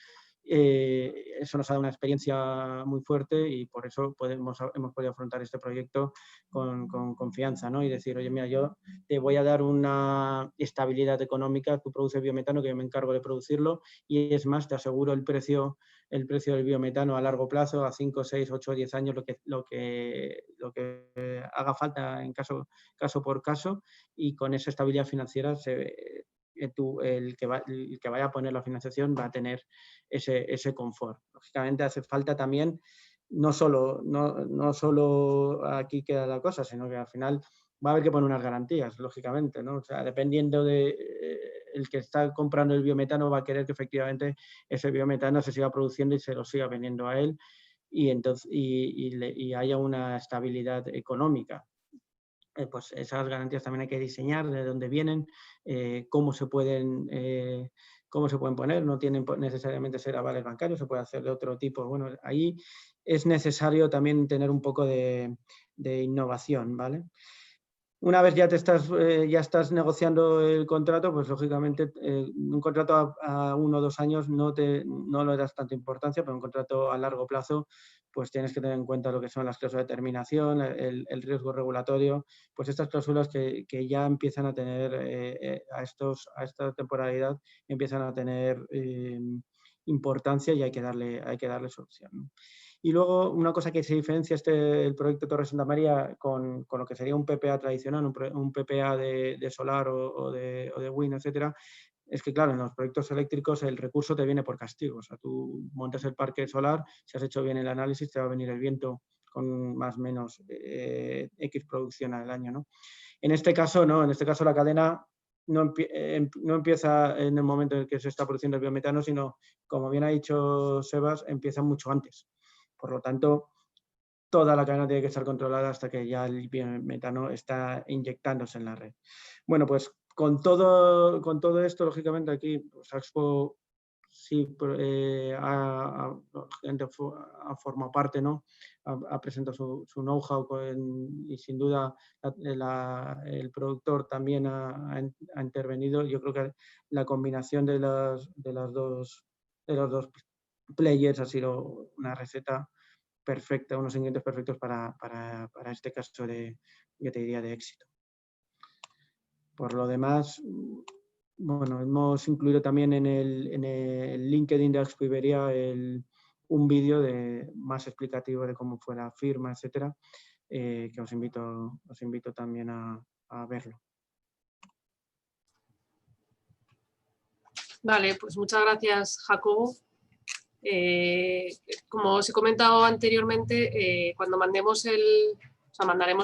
Eso nos ha dado una experiencia muy fuerte y por eso hemos podido afrontar este proyecto con confianza, ¿no? Y decir, oye, mira, yo te voy a dar una estabilidad económica, tú produces biometano, que yo me encargo de producirlo y es más, te aseguro el precio del biometano a largo plazo, a 5, 6, 8, 10 años, lo que haga falta en caso por caso, y con esa estabilidad financiera el que vaya a poner la financiación va a tener ese confort. Lógicamente hace falta también, no solo aquí queda la cosa, sino que al final va a haber que poner unas garantías, lógicamente, ¿no? O sea, dependiendo el que está comprando el biometano va a querer que efectivamente ese biometano se siga produciendo y se lo siga vendiendo a él y haya una estabilidad económica. Pues esas garantías también hay que diseñar, de dónde vienen, cómo se pueden poner, no tienen necesariamente ser avales bancarios, se puede hacer de otro tipo. Bueno, ahí es necesario también tener un poco de innovación, ¿vale? Una vez ya estás negociando el contrato, pues lógicamente un contrato a 1 o 2 años no le das tanta importancia, pero un contrato a largo plazo pues tienes que tener en cuenta lo que son las cláusulas de terminación, el riesgo regulatorio, pues estas cláusulas que ya empiezan a tener a esta temporalidad empiezan a tener importancia y hay que darle solución, ¿no? Y luego, una cosa que se diferencia el proyecto Torre Santa María con lo que sería un PPA tradicional, un PPA de solar o de wind, etcétera, es que, claro, en los proyectos eléctricos el recurso te viene por castigo. O sea, tú montas el parque solar, si has hecho bien el análisis, te va a venir el viento con más o menos X producción al año, ¿no? En este caso no, en este caso la cadena no empieza en el momento en el que se está produciendo el biometano, sino, como bien ha dicho Sebas, empieza mucho antes. Por lo tanto, toda la cadena tiene que estar controlada hasta que ya el biometano está inyectándose en la red. Bueno, pues con todo esto, lógicamente aquí pues, Axpo sí ha formado parte, ¿no? Ha presentado su know-how y sin duda el productor también ha intervenido. Yo creo que la combinación de los dos players ha sido una receta perfecta, unos ingredientes perfectos para este caso yo te diría, de éxito. Por lo demás, bueno, hemos incluido también en el LinkedIn de Axpo Iberia un vídeo más explicativo de cómo fue la firma, etcétera, que os invito también a verlo. Vale, pues muchas gracias, Jacobo. Como os he comentado anteriormente, cuando mandaremos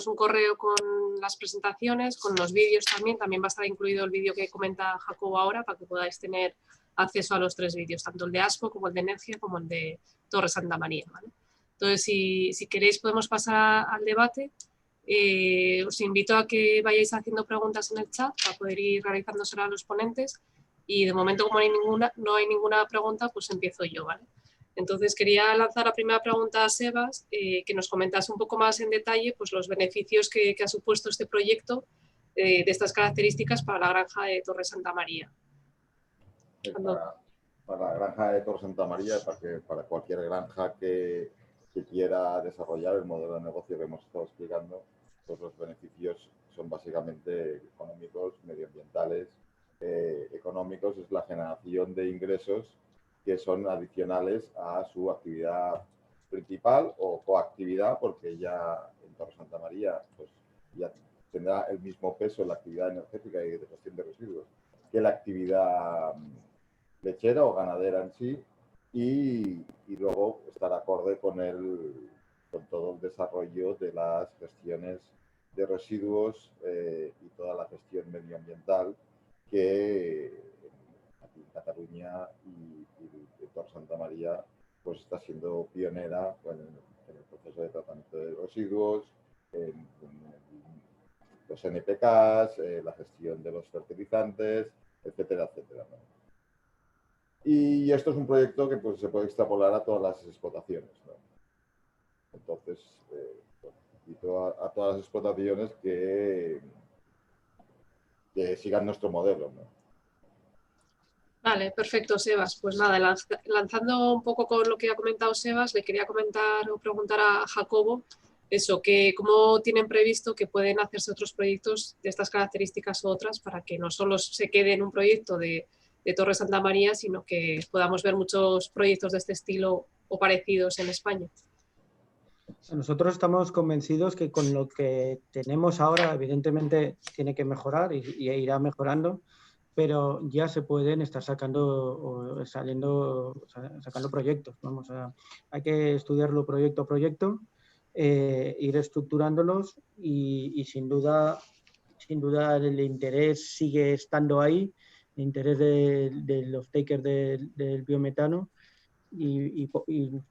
un correo con las presentaciones, con los vídeos también va a estar incluido el vídeo que comenta Jacobo ahora para que podáis tener acceso a los 3 vídeos, tanto el de Axpo como el de Energia como el de Torre Santa María, ¿vale? Entonces, si queréis podemos pasar al debate. Os invito a que vayáis haciendo preguntas en el chat para poder ir realizándoselas a los ponentes. Y de momento, como no hay ninguna pregunta, pues empiezo yo, ¿vale? Entonces, quería lanzar la primera pregunta a Sebas, que nos comentase un poco más en detalle pues, los beneficios que ha supuesto este proyecto de estas características para la granja de Torre Santa María. Para la granja de Torre Santa María, para cualquier granja que quiera desarrollar el modelo de negocio que hemos estado explicando, pues los beneficios son básicamente económicos, medioambientales, económicos, es la generación de ingresos que son adicionales a su actividad principal o coactividad, porque ya en Torre Santa María pues, ya tendrá el mismo peso en la actividad energética y de gestión de residuos que la actividad lechera o ganadera en sí, y luego estar acorde con todo el desarrollo de las gestiones de residuos y toda la gestión medioambiental que aquí en Cataluña y Torre Santa María pues está siendo pionera en el proceso de tratamiento de residuos, en los NPKs, la gestión de los fertilizantes, etcétera, etcétera, ¿no? Y esto es un proyecto que pues, se puede extrapolar a todas las explotaciones, ¿no? Entonces, invito a todas las explotaciones que sigan nuestro modelo, ¿no? Vale, perfecto, Sebas. Pues nada, lanzando un poco con lo que ha comentado Sebas, le quería comentar o preguntar a Jacobo eso, que cómo tienen previsto que pueden hacerse otros proyectos de estas características u otras para que no solo se quede en un proyecto de Torre Santa María, sino que podamos ver muchos proyectos de este estilo o parecidos en España. Nosotros estamos convencidos que con lo que tenemos ahora, evidentemente tiene que mejorar y irá mejorando, pero ya se pueden estar sacando proyectos. Hay que estudiarlo proyecto a proyecto, ir estructurándolos y sin duda el interés sigue estando ahí, el interés de los takers del biometano. Y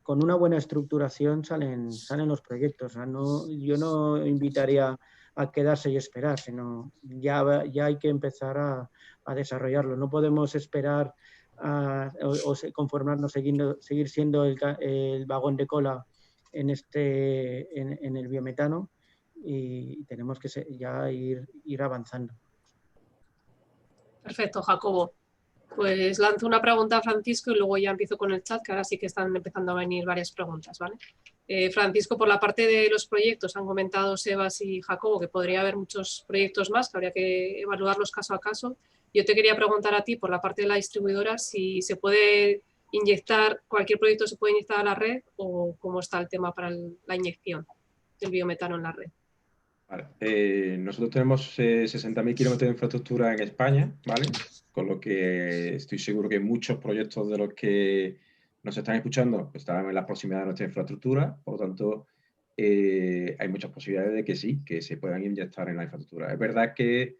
con una buena estructuración salen los proyectos. O sea, yo no invitaría a quedarse y esperar, sino ya hay que empezar a desarrollarlo. No podemos esperar o conformarnos seguir siendo el vagón de cola en el biometano, y tenemos que ya ir avanzando. Perfecto, Jacobo. Pues lanzo una pregunta a Francisco y luego ya empiezo con el chat, que ahora sí que están empezando a venir varias preguntas, ¿vale? Francisco, por la parte de los proyectos, han comentado Sebas y Jacobo que podría haber muchos proyectos más, que habría que evaluarlos caso a caso. Yo te quería preguntar a ti, por la parte de la distribuidora, si se puede inyectar, cualquier proyecto se puede inyectar a la red o cómo está el tema para la inyección del biometano en la red. Vale. Nosotros tenemos 60.000 kilómetros de infraestructura en España, ¿vale? Con lo que estoy seguro que muchos proyectos de los que nos están escuchando estarán en la proximidad de nuestra infraestructura. Por lo tanto, hay muchas posibilidades de que sí, que se puedan inyectar en la infraestructura. Es verdad que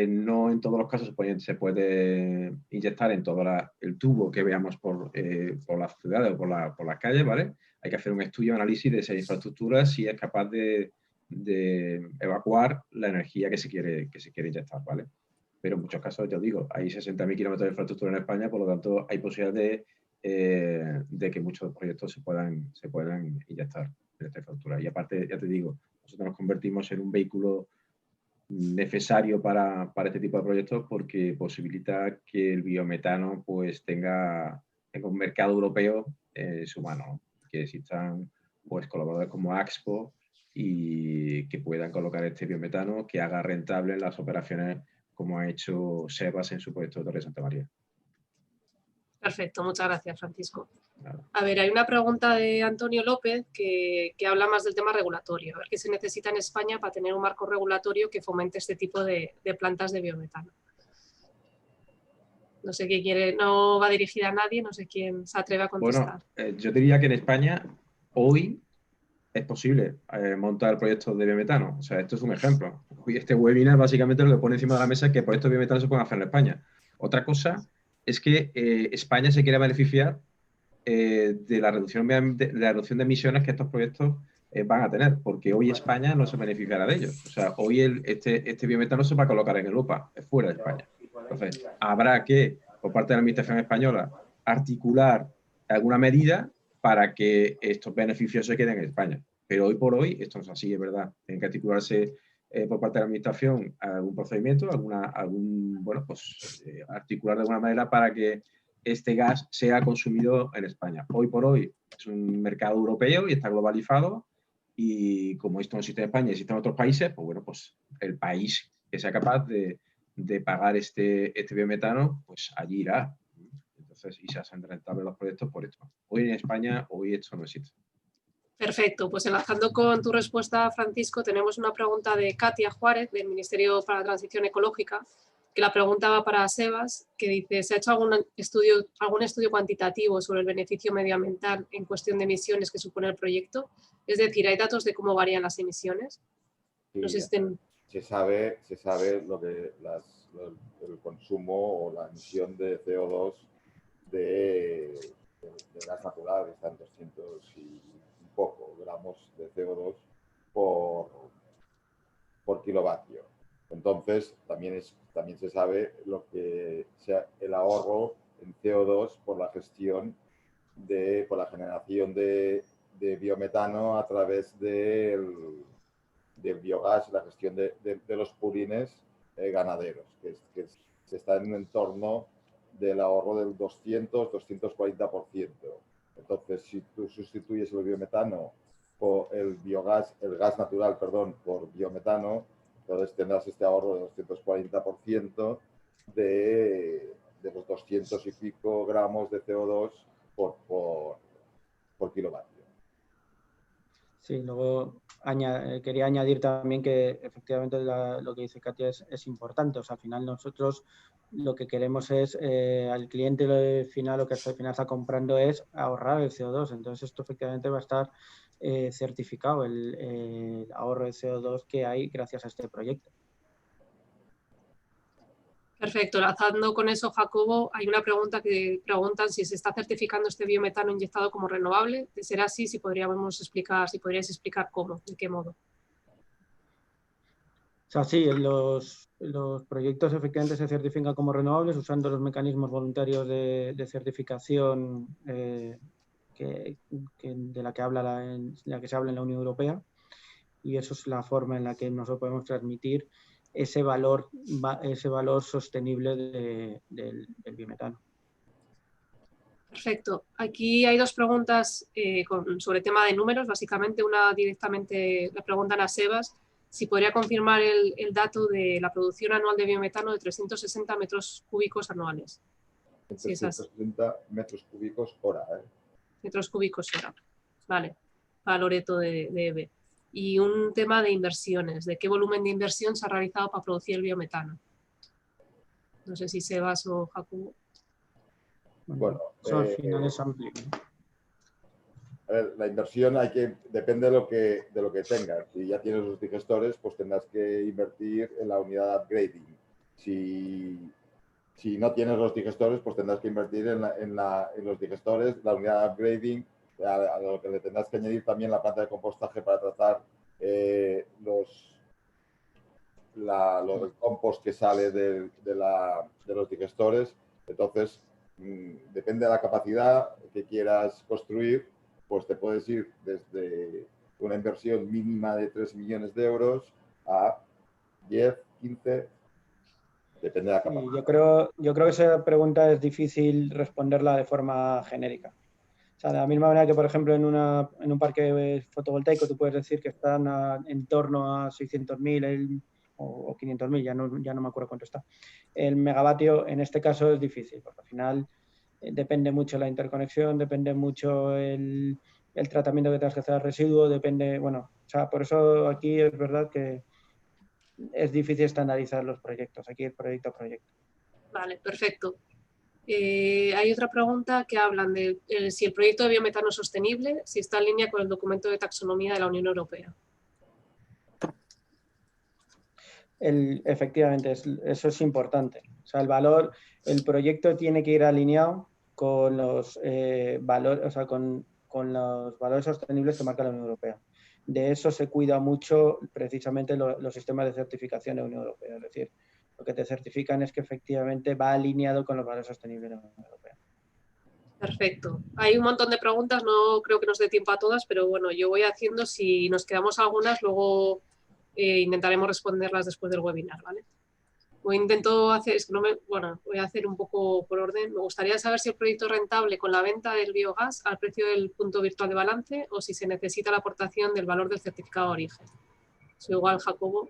no en todos los casos se puede inyectar en todo el tubo que veamos por las ciudades o por las calles, ¿vale? Hay que hacer un estudio, análisis de esa infraestructura si es capaz de evacuar la energía que se quiere inyectar, ¿vale? Pero en muchos casos, ya os digo, hay 60.000 kilómetros de infraestructura en España, por lo tanto, hay posibilidad de que muchos proyectos se puedan inyectar en esta infraestructura. Y aparte, ya te digo, nosotros nos convertimos en un vehículo necesario para este tipo de proyectos porque posibilita que el biometano pues tenga un mercado europeo en su mano, ¿no? Que existan pues colaboradores como Axpo y que puedan colocar este biometano que haga rentable las operaciones como ha hecho Sebas en su proyecto de Torre de Santa María. Perfecto, muchas gracias, Francisco. Nada. A ver, hay una pregunta de Antonio López que habla más del tema regulatorio. A ver qué se necesita en España para tener un marco regulatorio que fomente este tipo de plantas de biometano. No sé qué quiere, no va dirigida a nadie, no sé quién se atreve a contestar. Bueno, yo diría que en España hoy es posible montar proyectos de biometano. O sea, esto es un ejemplo. Este webinar básicamente lo que pone encima de la mesa es que proyectos de biometano se pueden hacer en España. Otra cosa es que España se quiere beneficiar de la reducción de emisiones que estos proyectos van a tener, porque hoy España no se beneficiará de ellos. O sea, hoy este biometano se va a colocar en Europa, es fuera de España. Entonces, habrá que, por parte de la Administración española, articular alguna medida para que estos beneficios se queden en España. Pero hoy por hoy esto no es así, es verdad. Tienen que articularse por parte de la Administración algún procedimiento, articular de alguna manera para que este gas sea consumido en España. Hoy por hoy es un mercado europeo y está globalizado y como esto no existe en España y existe en otros países, pues bueno, pues el país que sea capaz de pagar este biometano, pues allí irá. Entonces, y se hacen rentables los proyectos por esto. Hoy en España, hoy esto no existe. Perfecto, pues enlazando con tu respuesta, Francisco, tenemos una pregunta de Katia Juárez, del Ministerio para la Transición Ecológica, que la pregunta va para Sebas, que dice, ¿se ha hecho algún estudio cuantitativo sobre el beneficio medioambiental en cuestión de emisiones que supone el proyecto? Es decir, ¿hay datos de cómo varían las emisiones? Sí, No sé si se sabe lo que el consumo o la emisión de CO2 de gas natural, que está en 200 y un poco gramos de CO2 por kilovatio. Entonces, también se sabe lo que sea el ahorro en CO2 por la gestión por la generación de biometano a través del biogás, la gestión de los purines ganaderos, que se está en un entorno del ahorro del 200-240%. Entonces, si tú sustituyes el biometano por el gas natural, por biometano, entonces tendrás este ahorro de 240% de los 200 y pico gramos de CO2 por kilovatio. Sí, luego quería añadir también que efectivamente lo que dice Katia es importante. O sea, al final nosotros lo que queremos es al cliente final, lo que al final está comprando es ahorrar el CO2. Entonces esto efectivamente va a estar certificado, el ahorro de CO2 que hay gracias a este proyecto. Perfecto, enlazando con eso, Jacobo, hay una pregunta que preguntan si se está certificando este biometano inyectado como renovable. De ser así, si podríais explicar cómo, de qué modo. O sea, sí, los proyectos efectivamente se certifican como renovables usando los mecanismos voluntarios de certificación de la que se habla en la Unión Europea, y eso es la forma en la que nosotros podemos transmitir ese valor sostenible del biometano. Perfecto. Aquí hay dos preguntas sobre tema de números. Básicamente, una directamente le preguntan a Sebas si podría confirmar el dato de la producción anual de biometano de 360 metros cúbicos anuales. 360 metros cúbicos hora. Metros cúbicos hora. Vale. Para Loreto de EVE. Y un tema de inversiones. ¿De qué volumen de inversión se ha realizado para producir el biometano? No sé si Sebas o Jacobo. Bueno, eso al final es amplio. A ver, la inversión depende de lo que tengas. Si ya tienes los digestores, pues tendrás que invertir en la unidad de upgrading. Si no tienes los digestores, pues tendrás que invertir en los digestores, la unidad de upgrading, a lo que le tendrás que añadir también la planta de compostaje para tratar los compost que sale de los digestores. Entonces, depende de la capacidad que quieras construir, pues te puedes ir desde una inversión mínima de 3 millones de euros a 10, 15, depende de la capacidad. Yo creo que esa pregunta es difícil responderla de forma genérica. O sea, de la misma manera que, por ejemplo, en un parque fotovoltaico tú puedes decir que están en torno a 600.000 o 500.000, ya no me acuerdo cuánto está. El megavatio en este caso es difícil, porque al final depende mucho la interconexión, depende mucho el tratamiento que tengas que hacer al residuo, depende, bueno, o sea, por eso aquí es verdad que es difícil estandarizar los proyectos, aquí es proyecto a proyecto. Vale, perfecto. Hay otra pregunta que hablan de si el proyecto de biometano es sostenible, si está en línea con el documento de taxonomía de la Unión Europea. Efectivamente, eso es importante. O sea, el proyecto tiene que ir alineado con los valores, o sea, con los valores sostenibles que marca la Unión Europea. De eso se cuida mucho precisamente los sistemas de certificación de la Unión Europea. Es decir, lo que te certifican es que efectivamente va alineado con los valores sostenibles de la Unión Europea. Perfecto. Hay un montón de preguntas, no creo que nos dé tiempo a todas, pero bueno, yo voy haciendo, si nos quedamos algunas, luego intentaremos responderlas después del webinar, ¿vale? Voy a hacer un poco por orden. Me gustaría saber si el proyecto es rentable con la venta del biogás al precio del punto virtual de balance o si se necesita la aportación del valor del certificado de origen. Soy igual, Jacobo.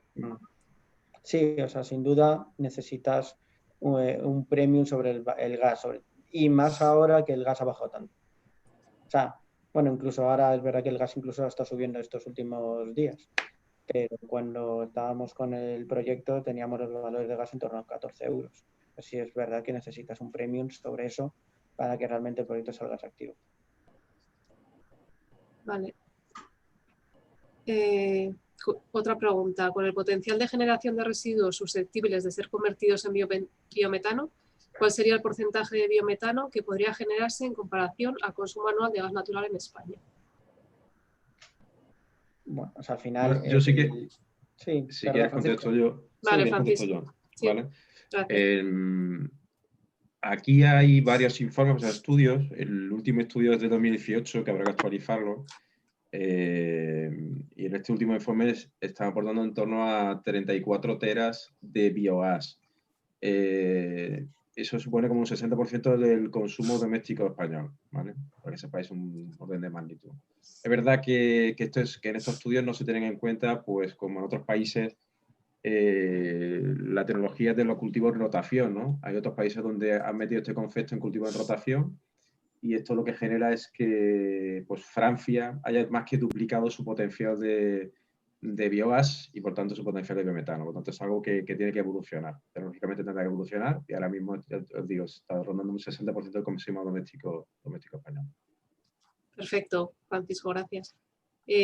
Sí, o sea, sin duda necesitas un premium sobre el gas, y más ahora que el gas ha bajado tanto. O sea, bueno, incluso ahora es verdad que el gas incluso está subiendo estos últimos días. Pero cuando estábamos con el proyecto teníamos los valores de gas en torno a 14 euros. Así es verdad que necesitas un premium sobre eso para que realmente el proyecto salga atractivo. Vale. Otra pregunta. Con el potencial de generación de residuos susceptibles de ser convertidos en biometano, ¿cuál sería el porcentaje de biometano que podría generarse en comparación al consumo anual de gas natural en España? Bueno, o sea, al final... Bueno, yo sí que... Sí, si quieres contesto yo. Vale, Sí, Francisco. yo, Sí. ¿vale? Gracias. Aquí hay varios informes, o sea, estudios. El último estudio es de 2018, que habrá que actualizarlo. Y en este último informe están aportando en torno a 34 teras de biogás. Eso supone como un 60% del consumo doméstico español, ¿vale? Para que sepáis un orden de magnitud. Es verdad que en estos estudios no se tienen en cuenta, pues como en otros países, la tecnología de los cultivos en rotación, ¿no? Hay otros países donde han metido este concepto en cultivo en rotación y esto lo que genera es que pues, Francia haya más que duplicado su potencial de biogás y por tanto su potencial de biometano. Por tanto es algo que tiene que evolucionar. Tecnológicamente tendrá que evolucionar y ahora mismo, os digo, está rondando un 60% del consumo doméstico español. Perfecto, Francisco, gracias.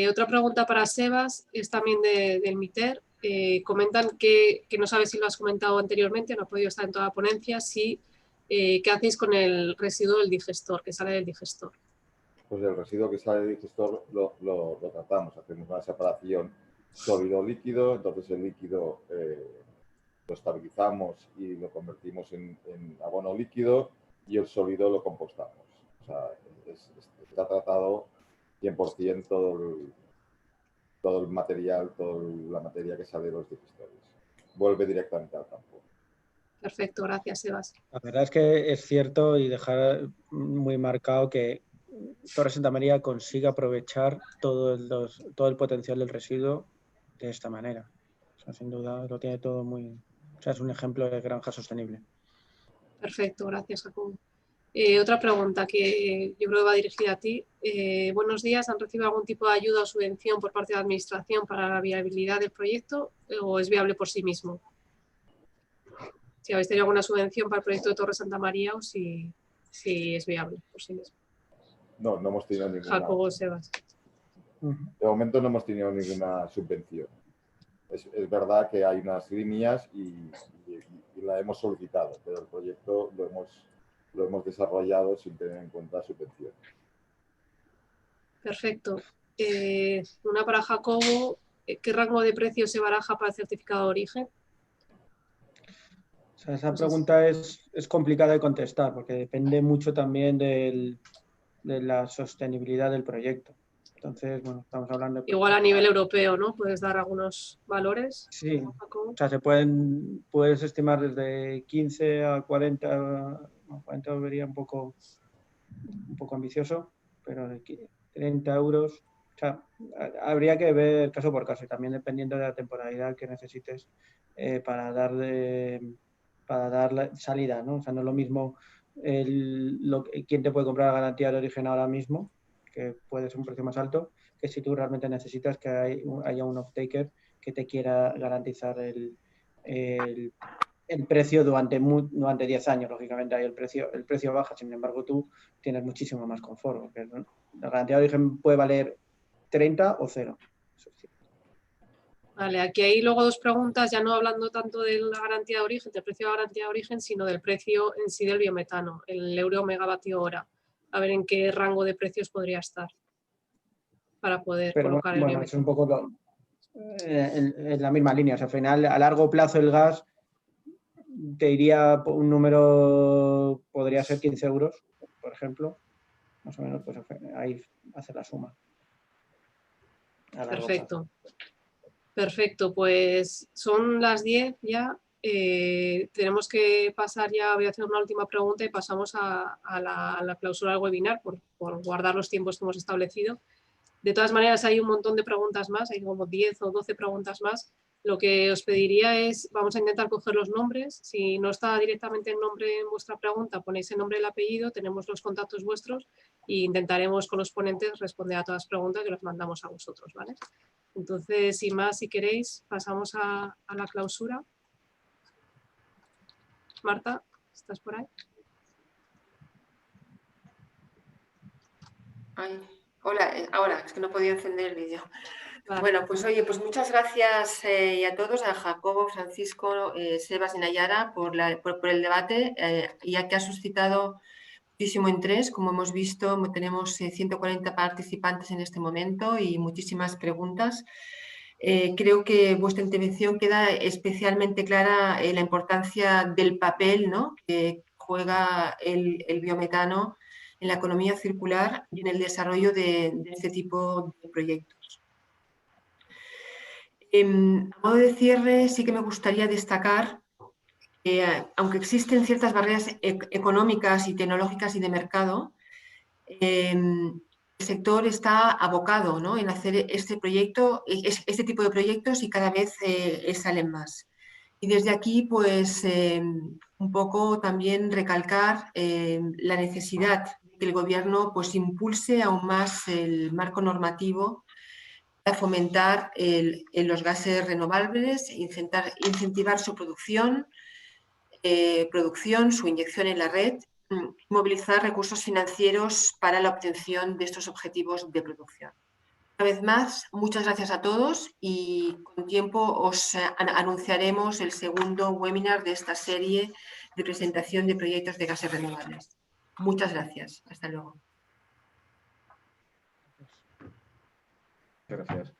Otra pregunta para Sebas es también del MITER. Comentan que no sabes si lo has comentado anteriormente, no ha podido estar en toda la ponencia, ¿qué hacéis con el residuo del digestor, que sale del digestor? Pues el residuo que sale del digestor lo tratamos, hacemos una separación sólido-líquido, entonces el líquido lo estabilizamos y lo convertimos en abono líquido y el sólido lo compostamos. O sea, está tratado 100% todo el material, toda la materia que sale de los digestores. Vuelve directamente al campo. Perfecto, gracias, Sebas. La verdad es que es cierto y dejar muy marcado que Torre Santa María consigue aprovechar todo el potencial del residuo de esta manera. O sea, sin duda lo tiene todo muy... O sea, es un ejemplo de granja sostenible. Perfecto, gracias, Jacobo. Otra pregunta que yo creo que va dirigida a ti. Buenos días, ¿han recibido algún tipo de ayuda o subvención por parte de la Administración para la viabilidad del proyecto o es viable por sí mismo? Si habéis tenido alguna subvención para el proyecto de Torre Santa María o si es viable por sí mismo. No, no hemos tenido ninguna. Jacobo, Sebas. De momento no hemos tenido ninguna subvención. Es verdad que hay unas líneas y la hemos solicitado, pero el proyecto lo hemos desarrollado sin tener en cuenta subvención. Perfecto. Una para Jacobo. ¿Qué rango de precio se baraja para el certificado de origen? O sea, esa pregunta es complicada de contestar porque depende mucho también de la sostenibilidad del proyecto. Entonces, bueno, estamos hablando de... Igual a nivel europeo, ¿no? ¿Puedes dar algunos valores? Sí, Jacobo? o sea, puedes estimar desde 15 a 40, no, 40 vería un poco ambicioso, pero de 30 euros, o sea, habría que ver caso por caso y también dependiendo de la temporalidad que necesites para dar la salida, ¿no? O sea, no es lo mismo quién te puede comprar la garantía de origen ahora mismo, que puede ser un precio más alto, que si tú realmente necesitas que haya un off-taker que te quiera garantizar el precio durante 10 años, lógicamente ahí el precio baja, sin embargo tú tienes muchísimo más confort, porque la garantía de origen puede valer 30 o 0. Eso es cierto. Vale, aquí hay luego dos preguntas, ya no hablando tanto de la garantía de origen, del precio de la garantía de origen, sino del precio en sí del biometano, el euro megavatio hora. A ver en qué rango de precios podría estar para poder colocar el bueno, es un biometano. poco en la misma línea. O sea, al final, a largo plazo el gas te iría un número, podría ser 15 euros, por ejemplo. Más o menos, pues ahí hace la suma. Perfecto. Perfecto, pues son las 10 ya. Tenemos que pasar ya, voy a hacer una última pregunta y pasamos a la clausura del webinar por guardar los tiempos que hemos establecido. De todas maneras, hay un montón de preguntas más, hay como 10 o 12 preguntas más. Lo que os pediría es, vamos a intentar coger los nombres. Si no está directamente el nombre en vuestra pregunta, ponéis el nombre y el apellido, tenemos los contactos vuestros e intentaremos con los ponentes responder a todas las preguntas que las mandamos a vosotros, ¿vale? Entonces, sin más, si queréis, pasamos a la clausura. Marta, ¿estás por ahí? Ay, hola, ahora, es que no podía encender el vídeo. Vale. Bueno, pues oye, pues muchas gracias y a todos, a Jacobo, Francisco, Sebas y Nayara por el debate, ya que ha suscitado muchísimo interés. Como hemos visto, tenemos 140 participantes en este momento y muchísimas preguntas. Creo que vuestra intervención queda especialmente clara la importancia del papel, ¿no?, que juega el biometano en la economía circular y en el desarrollo de este tipo de proyectos. A modo de cierre, sí que me gustaría destacar que, aunque existen ciertas barreras económicas y tecnológicas y de mercado, el sector está abocado, ¿no?, en hacer este tipo de proyectos y cada vez salen más. Y desde aquí, pues, un poco también recalcar la necesidad de que el Gobierno pues, impulse aún más el marco normativo para fomentar los gases renovables, incentivar su producción, su inyección en la red, movilizar recursos financieros para la obtención de estos objetivos de producción. Una vez más, muchas gracias a todos y con tiempo os anunciaremos el segundo webinar de esta serie de presentación de proyectos de gases renovables. Muchas gracias. Hasta luego. Gracias.